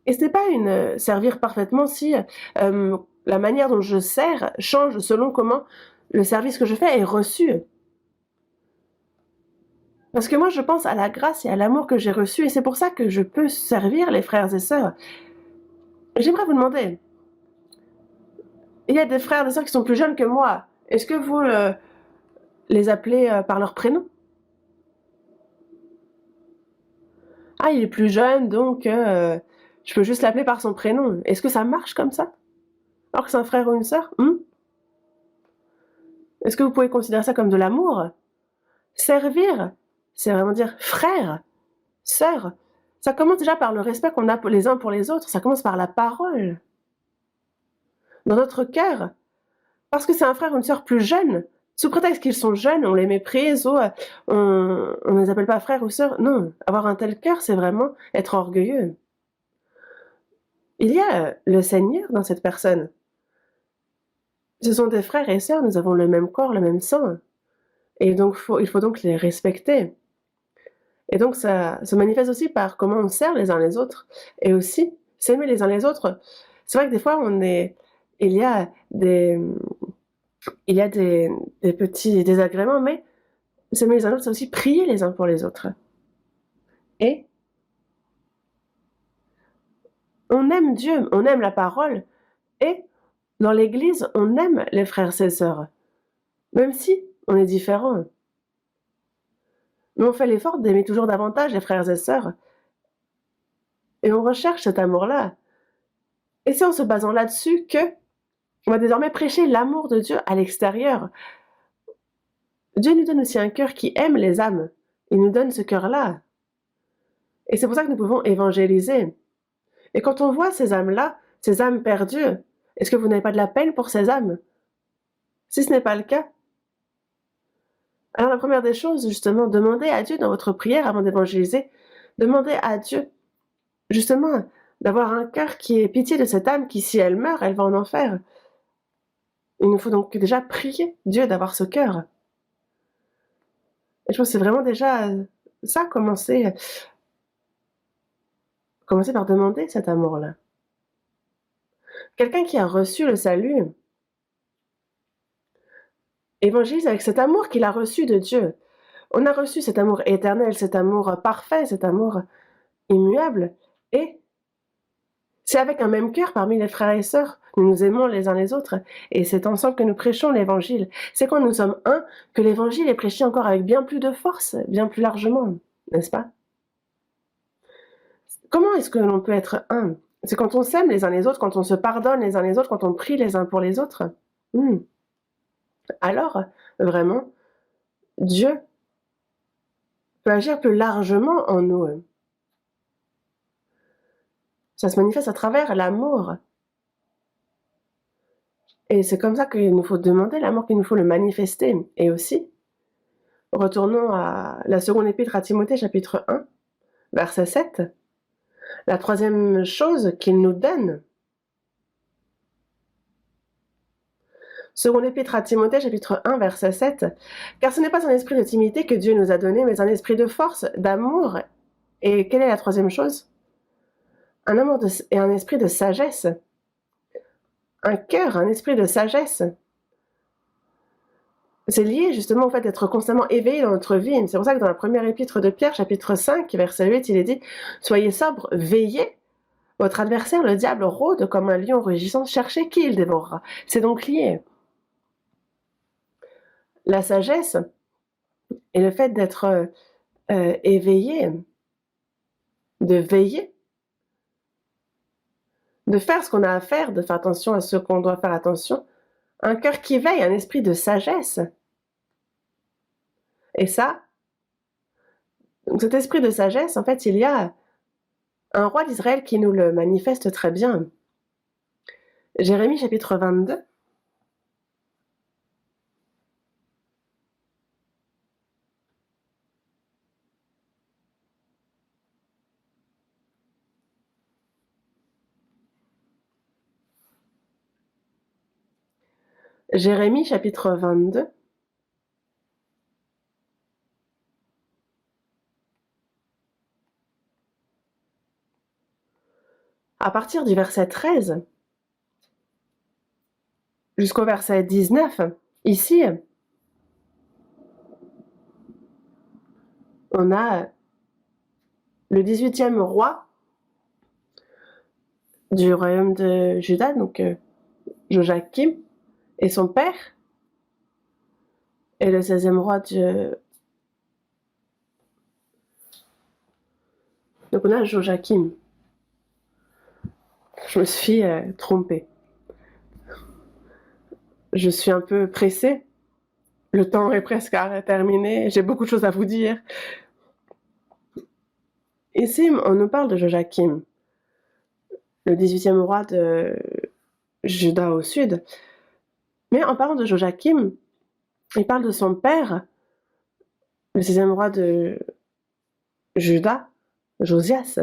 Et ce n'est pas servir parfaitement si la manière dont je sers change selon comment le service que je fais est reçu. Parce que moi, je pense à la grâce et à l'amour que j'ai reçu, et c'est pour ça que je peux servir les frères et sœurs. J'aimerais vous demander, il y a des frères et sœurs qui sont plus jeunes que moi. Est-ce que vous les appelez par leur prénom? Ah, il est plus jeune, donc je peux juste l'appeler par son prénom. Est-ce que ça marche comme ça? Alors que c'est un frère ou une sœur? Est-ce que vous pouvez considérer ça comme de l'amour? Servir, c'est vraiment dire frère, sœur. Ça commence déjà par le respect qu'on a les uns pour les autres. Ça commence par la parole. Dans notre cœur. Parce que c'est un frère ou une sœur plus jeune. Sous prétexte qu'ils sont jeunes, on les méprise ou on ne les appelle pas frères ou sœurs. Non, avoir un tel cœur, c'est vraiment être orgueilleux. Il y a le Seigneur dans cette personne. Ce sont des frères et sœurs, nous avons le même corps, le même sang. Et donc, il faut donc les respecter. Et donc, ça se manifeste aussi par comment on sert les uns les autres. Et aussi, s'aimer les uns les autres. C'est vrai que des fois, il y a des petits désagréments, mais s'aimer les uns les autres, c'est aussi prier les uns pour les autres. Et on aime Dieu, on aime la parole, et dans l'Église, on aime les frères et sœurs, même si on est différents. Mais on fait l'effort d'aimer toujours davantage les frères et sœurs, et on recherche cet amour-là. Et c'est en se basant là-dessus que on va désormais prêcher l'amour de Dieu à l'extérieur. Dieu nous donne aussi un cœur qui aime les âmes. Il nous donne ce cœur-là. Et c'est pour ça que nous pouvons évangéliser. Et quand on voit ces âmes-là, ces âmes perdues, est-ce que vous n'avez pas de la peine pour ces âmes? Si ce n'est pas le cas, alors la première des choses, justement, demandez à Dieu dans votre prière avant d'évangéliser, demandez à Dieu, justement, d'avoir un cœur qui ait pitié de cette âme qui, si elle meurt, elle va en enfer. Il nous faut donc déjà prier Dieu d'avoir ce cœur. Et je pense que c'est vraiment déjà ça, commencer par demander cet amour-là. Quelqu'un qui a reçu le salut évangélise avec cet amour qu'il a reçu de Dieu. On a reçu cet amour éternel, cet amour parfait, cet amour immuable, et c'est avec un même cœur parmi les frères et sœurs. Nous nous aimons les uns les autres, et c'est ensemble que nous prêchons l'évangile. C'est quand nous sommes un que l'évangile est prêché encore avec bien plus de force, bien plus largement, n'est-ce pas? Comment est-ce que l'on peut être un? C'est quand on s'aime les uns les autres, quand on se pardonne les uns les autres, quand on prie les uns pour les autres. Alors, vraiment, Dieu peut agir plus largement en nous. Ça se manifeste à travers l'amour. Et c'est comme ça qu'il nous faut demander l'amour, qu'il nous faut le manifester. Et aussi, retournons à la seconde épître à Timothée, chapitre 1, verset 7. La troisième chose qu'il nous donne. Seconde épître à Timothée, chapitre 1, verset 7. Car ce n'est pas un esprit de timidité que Dieu nous a donné, mais un esprit de force, d'amour. Et quelle est la troisième chose? Un amour et un esprit de sagesse. Un cœur, un esprit de sagesse. C'est lié justement au fait d'être constamment éveillé dans notre vie. C'est pour ça que dans la première épître de Pierre, chapitre 5, verset 8, il est dit « Soyez sobres, veillez. Votre adversaire, le diable, rôde comme un lion rugissant, cherchez qui il dévorera. » C'est donc lié. La sagesse et le fait d'être éveillé, de veiller, de faire ce qu'on a à faire, de faire attention à ce qu'on doit faire attention, un cœur qui veille, un esprit de sagesse. Et ça, donc cet esprit de sagesse, en fait, il y a un roi d'Israël qui nous le manifeste très bien. Jérémie chapitre 22. Jérémie chapitre 22. À partir du verset 13 jusqu'au verset 19, ici, on a le 18e roi du royaume de Juda, donc Joachim, et son père, et le 16e roi de... Donc on a Joachim. Je me suis trompée. Je suis un peu pressée. Le temps est presque terminé. J'ai beaucoup de choses à vous dire. Ici, on nous parle de Joachim, le 18e roi de Juda au sud. Mais en parlant de Joachim, il parle de son père, le 6e roi de Juda, Josias.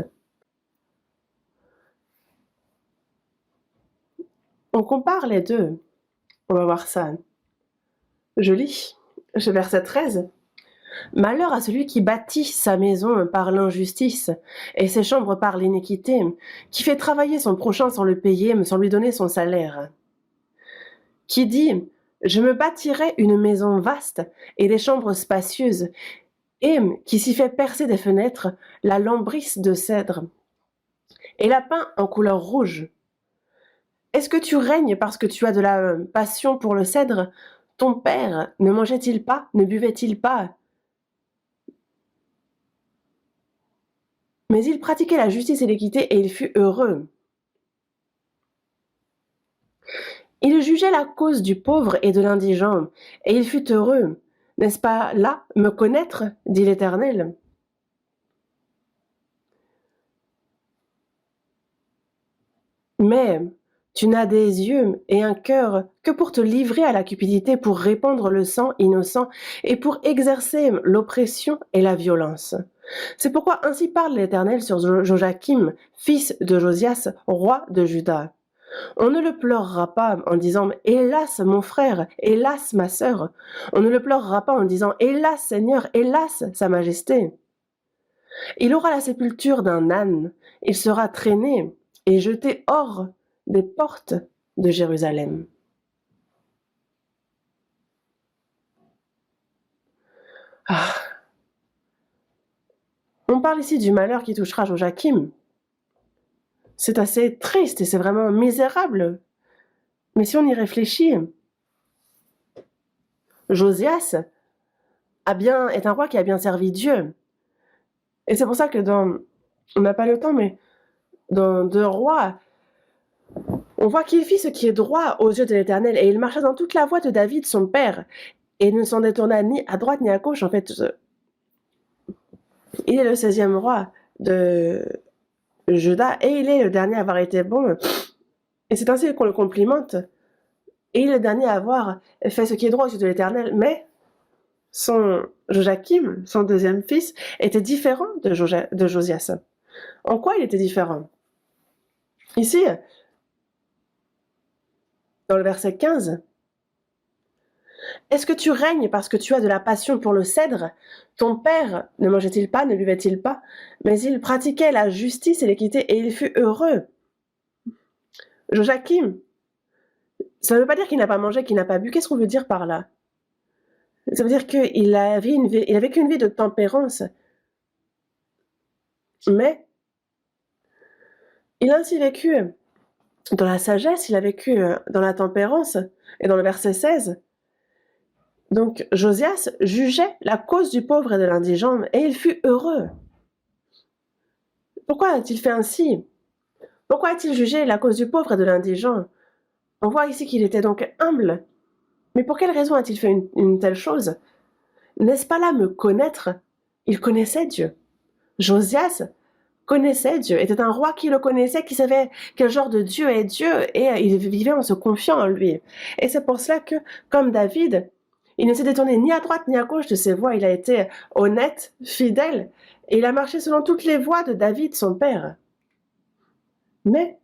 On compare les deux. On va voir ça. Je lis, verset 13. Malheur à celui qui bâtit sa maison par l'injustice et ses chambres par l'iniquité, qui fait travailler son prochain sans le payer, mais sans lui donner son salaire. Qui dit « Je me bâtirai une maison vaste et des chambres spacieuses » et qui s'y fait percer des fenêtres la lambrisse de cèdre et la peint en couleur rouge. Est-ce que tu règnes parce que tu as de la passion pour le cèdre? Ton père ne mangeait-il pas, ne buvait-il pas? Mais il pratiquait la justice et l'équité et il fut heureux. Il jugeait la cause du pauvre et de l'indigent, et il fut heureux. N'est-ce pas là me connaître, dit l'Éternel? Mais tu n'as des yeux et un cœur que pour te livrer à la cupidité, pour répandre le sang innocent et pour exercer l'oppression et la violence. C'est pourquoi ainsi parle l'Éternel sur Joachim, fils de Josias, roi de Juda. On ne le pleurera pas en disant « Hélas, mon frère, hélas, ma sœur !» On ne le pleurera pas en disant « Hélas, Seigneur, hélas, Sa Majesté !» Il aura la sépulture d'un âne, il sera traîné et jeté hors des portes de Jérusalem. Ah. On parle ici du malheur qui touchera Joachim. C'est assez triste et c'est vraiment misérable. Mais si on y réfléchit, Josias est un roi qui a bien servi Dieu. Et c'est pour ça que on n'a pas le temps, mais dans 2 Rois, on voit qu'il fit ce qui est droit aux yeux de l'Éternel et il marcha dans toute la voie de David, son père, et ne s'en détourna ni à droite ni à gauche. En fait, il est le 16e roi de Juda et il est le dernier à avoir été bon. Et c'est ainsi qu'on le complimente. Et il est le dernier à avoir fait ce qui est droit aux yeux de l'Éternel. Mais son Joachim, son deuxième fils, était différent de Josias. En quoi il était différent? Ici, dans le verset 15, « Est-ce que tu règnes parce que tu as de la passion pour le cèdre? Ton père ne mangeait-il pas, ne buvait-il pas? Mais il pratiquait la justice et l'équité et il fut heureux. » Joachim, ça ne veut pas dire qu'il n'a pas mangé, qu'il n'a pas bu. Qu'est-ce qu'on veut dire par là? Ça veut dire qu'il a vécu une vie de tempérance. Mais il a ainsi vécu dans la sagesse, il a vécu dans la tempérance. Et dans le verset 16, donc Josias jugeait la cause du pauvre et de l'indigent, et il fut heureux. Pourquoi a-t-il fait ainsi? Pourquoi a-t-il jugé la cause du pauvre et de l'indigent? On voit ici qu'il était donc humble. Mais pour quelle raison a-t-il fait une telle chose? N'est-ce pas là me connaître? Il connaissait Dieu. Josias connaissait Dieu, était un roi qui le connaissait, qui savait quel genre de Dieu est Dieu, et il vivait en se confiant en lui. Et c'est pour cela que, comme David, il ne s'est détourné ni à droite ni à gauche de ses voies, il a été honnête, fidèle, et il a marché selon toutes les voies de David, son père. Mais,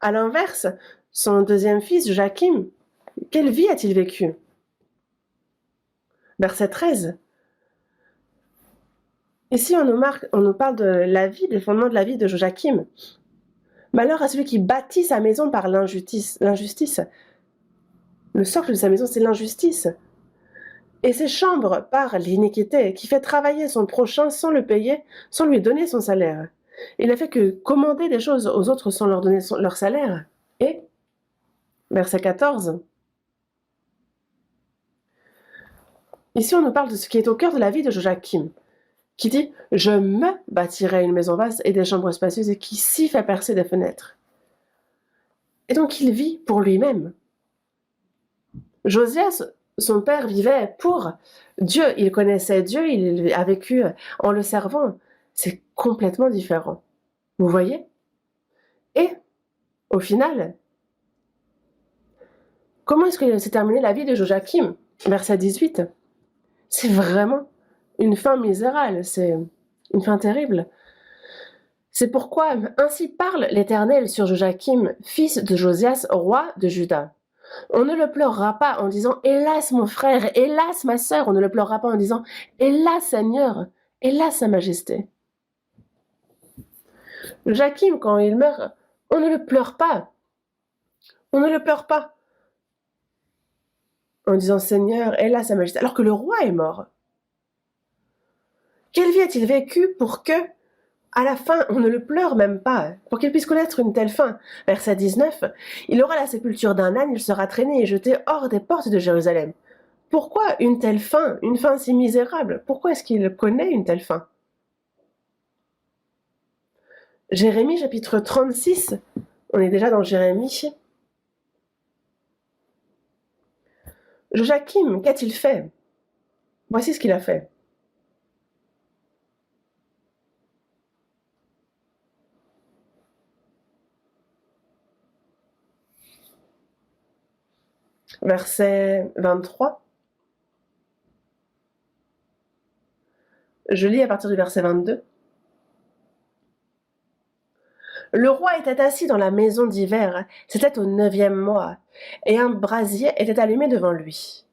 à l'inverse, son deuxième fils, Joachim, quelle vie a-t-il vécu? Verset 13. Ici, on nous parle de la vie, des fondements de la vie de Joachim. Malheur à celui qui bâtit sa maison par l'injustice. Le socle de sa maison, c'est l'injustice. Et ses chambres par l'iniquité, qui fait travailler son prochain sans le payer, sans lui donner son salaire. Il n'a fait que commander des choses aux autres sans leur donner leur salaire. Et, verset 14, ici on nous parle de ce qui est au cœur de la vie de Joachim, qui dit « Je me bâtirai une maison vaste et des chambres spacieuses et qui s'y fait percer des fenêtres. » Et donc il vit pour lui-même. Josias, son père, vivait pour Dieu. Il connaissait Dieu, il a vécu en le servant. C'est complètement différent. Vous voyez? Et, au final, comment est-ce que s'est terminée la vie de Joachim? Verset 18. C'est vraiment une fin misérable, c'est une fin terrible. C'est pourquoi ainsi parle l'Éternel sur Joachim, fils de Josias, roi de Juda. On ne le pleurera pas en disant « Hélas mon frère, hélas ma sœur », on ne le pleurera pas en disant « Hélas Seigneur, hélas sa majesté ». Joachim, quand il meurt, on ne le pleure pas. On ne le pleure pas en disant « Seigneur, hélas sa majesté », alors que le roi est mort. Quelle vie a-t-il vécu pour que, à la fin, on ne le pleure même pas, pour qu'il puisse connaître une telle fin? Verset 19, « Il aura la sépulture d'un âne, il sera traîné et jeté hors des portes de Jérusalem. » Pourquoi une telle fin, une fin si misérable? Pourquoi est-ce qu'il connaît une telle fin? Jérémie chapitre 36, on est déjà dans Jérémie. Joachim, qu'a-t-il fait? Voici ce qu'il a fait. Verset 23. Je lis à partir du verset 22. Le roi était assis dans la maison d'hiver, c'était au 9e mois, et un brasier était allumé devant lui.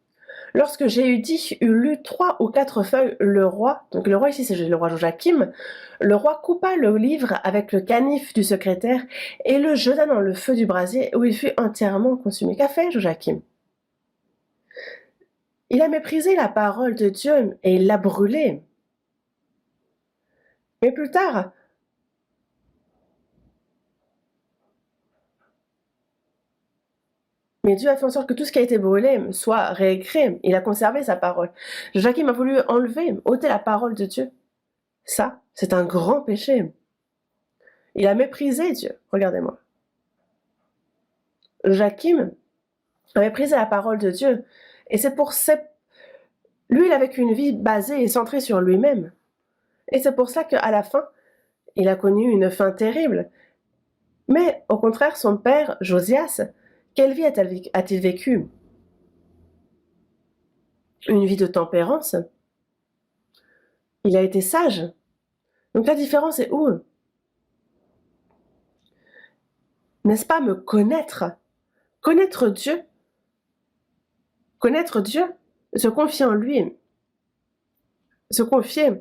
Lorsque Jéhudi eut lu 3 ou 4 feuilles, le roi, donc le roi ici c'est le roi Joachim, le roi coupa le livre avec le canif du secrétaire et le jeta dans le feu du brasier où il fut entièrement consumé. Qu'a fait Joachim? Il a méprisé la parole de Dieu et il l'a brûlée. Mais plus tard, mais Dieu a fait en sorte que tout ce qui a été brûlé soit réécrit. Il a conservé sa parole. Joachim a voulu ôter la parole de Dieu. Ça, c'est un grand péché. Il a méprisé Dieu. Regardez-moi. Joachim a méprisé la parole de Dieu. Et c'est pour lui, il a vécu une vie basée et centrée sur lui-même. Et c'est pour ça qu'à la fin, il a connu une fin terrible. Mais au contraire, son père, Josias, quelle vie a-t-il vécu? Une vie de tempérance. Il a été sage. Donc la différence est où? N'est-ce pas me connaître? Connaître Dieu, se confier en lui, se confier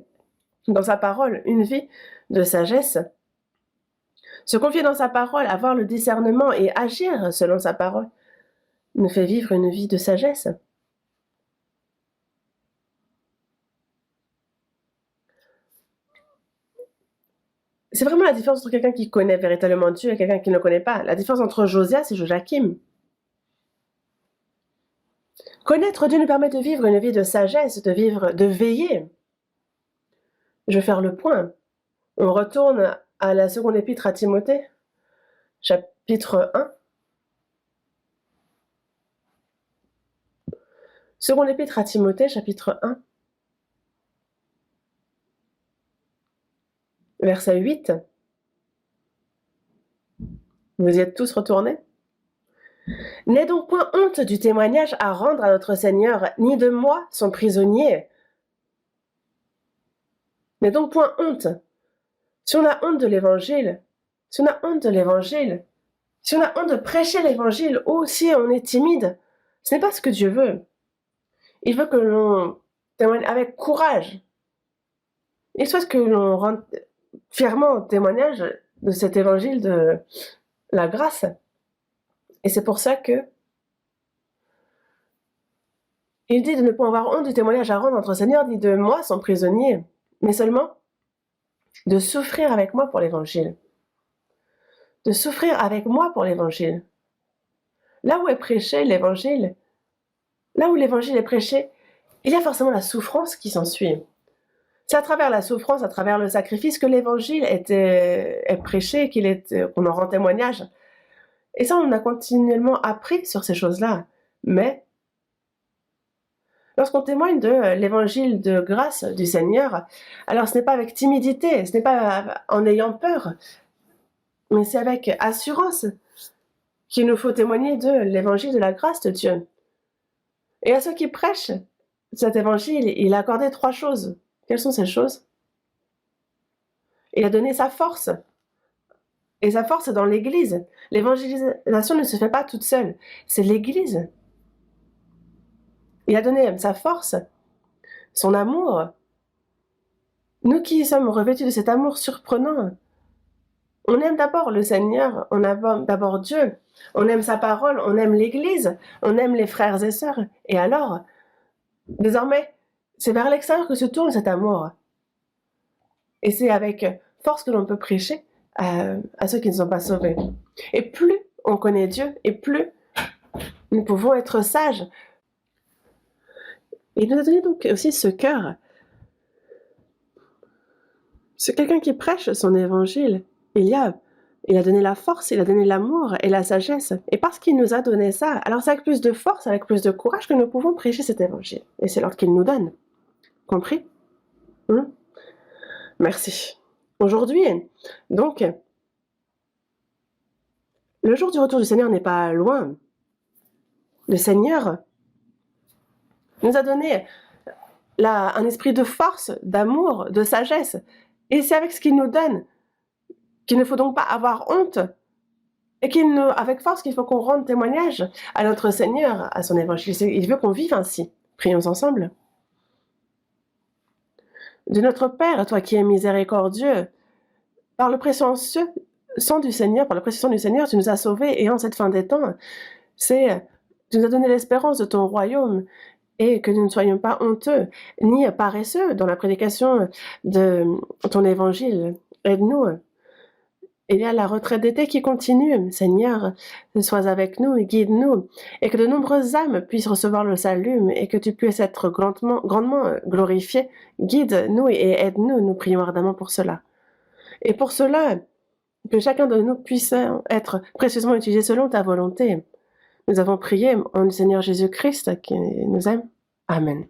dans sa parole, une vie de sagesse, se confier dans sa parole, avoir le discernement et agir selon sa parole, nous fait vivre une vie de sagesse. C'est vraiment la différence entre quelqu'un qui connaît véritablement Dieu et quelqu'un qui ne le connaît pas. La différence entre Josias et Joachim. Connaître Dieu nous permet de vivre une vie de sagesse, de veiller. Je vais faire le point. On retourne à la seconde épître à Timothée, chapitre 1. Seconde épître à Timothée, chapitre 1, verset 8. Vous y êtes tous retournés? N'aie donc point honte du témoignage à rendre à notre Seigneur, ni de moi, son prisonnier. N'aie donc point honte. Si on a honte de l'Évangile, si on a honte de prêcher l'Évangile, ou si on est timide, ce n'est pas ce que Dieu veut. Il veut que l'on témoigne avec courage. Il souhaite que l'on rende fièrement témoignage de cet Évangile de la grâce. Et c'est pour ça que il dit de ne pas avoir honte du témoignage à rendre entre Seigneur, ni de moi, son prisonnier, mais seulement de souffrir avec moi pour l'Évangile. De souffrir avec moi pour l'Évangile. Là où est prêché l'Évangile, là où l'Évangile est prêché, il y a forcément la souffrance qui s'ensuit. C'est à travers la souffrance, à travers le sacrifice que l'Évangile est prêché, qu'on en rend témoignage. Et ça, on a continuellement appris sur ces choses-là. Mais lorsqu'on témoigne de l'Évangile de grâce du Seigneur, alors ce n'est pas avec timidité, ce n'est pas en ayant peur, mais c'est avec assurance qu'il nous faut témoigner de l'Évangile de la grâce de Dieu. Et à ceux qui prêchent cet Évangile, il a accordé 3 choses. Quelles sont ces choses? Il a donné sa force. Et sa force est dans l'Église. L'évangélisation ne se fait pas toute seule. C'est l'Église. Il a donné sa force, son amour. Nous qui sommes revêtus de cet amour surprenant, on aime d'abord le Seigneur, on aime d'abord Dieu, on aime sa parole, on aime l'Église, on aime les frères et sœurs. Et alors, désormais, c'est vers l'extérieur que se tourne cet amour. Et c'est avec force que l'on peut prêcher à ceux qui ne sont pas sauvés. Et plus on connaît Dieu, et plus nous pouvons être sages. Et il nous a donné donc aussi ce cœur. C'est quelqu'un qui prêche son évangile. Il a donné la force, il a donné l'amour et la sagesse. Et parce qu'il nous a donné ça, alors c'est avec plus de force, avec plus de courage que nous pouvons prêcher cet évangile. Et c'est l'ordre qu'il nous donne. Compris? Merci. Aujourd'hui, donc, le jour du retour du Seigneur n'est pas loin. Le Seigneur nous a donné un esprit de force, d'amour, de sagesse. Et c'est avec ce qu'il nous donne qu'il ne faut donc pas avoir honte et avec force qu'il faut qu'on rende témoignage à notre Seigneur, à son évangile. Il veut qu'on vive ainsi. Prions ensemble. De notre Père, toi qui es miséricordieux, par le précieux sang du Seigneur, par le précieux sang du Seigneur, tu nous as sauvés et en cette fin des temps, tu nous as donné l'espérance de ton royaume et que nous ne soyons pas honteux ni paresseux dans la prédication de ton évangile. Aide-nous. Il y a la retraite d'été qui continue. Seigneur, sois avec nous et guide-nous, et que de nombreuses âmes puissent recevoir le salut, et que tu puisses être grandement glorifié. Guide-nous et aide-nous, nous prions ardemment pour cela. Et pour cela, que chacun de nous puisse être précieusement utilisé selon ta volonté. Nous avons prié en le Seigneur Jésus-Christ qui nous aime. Amen.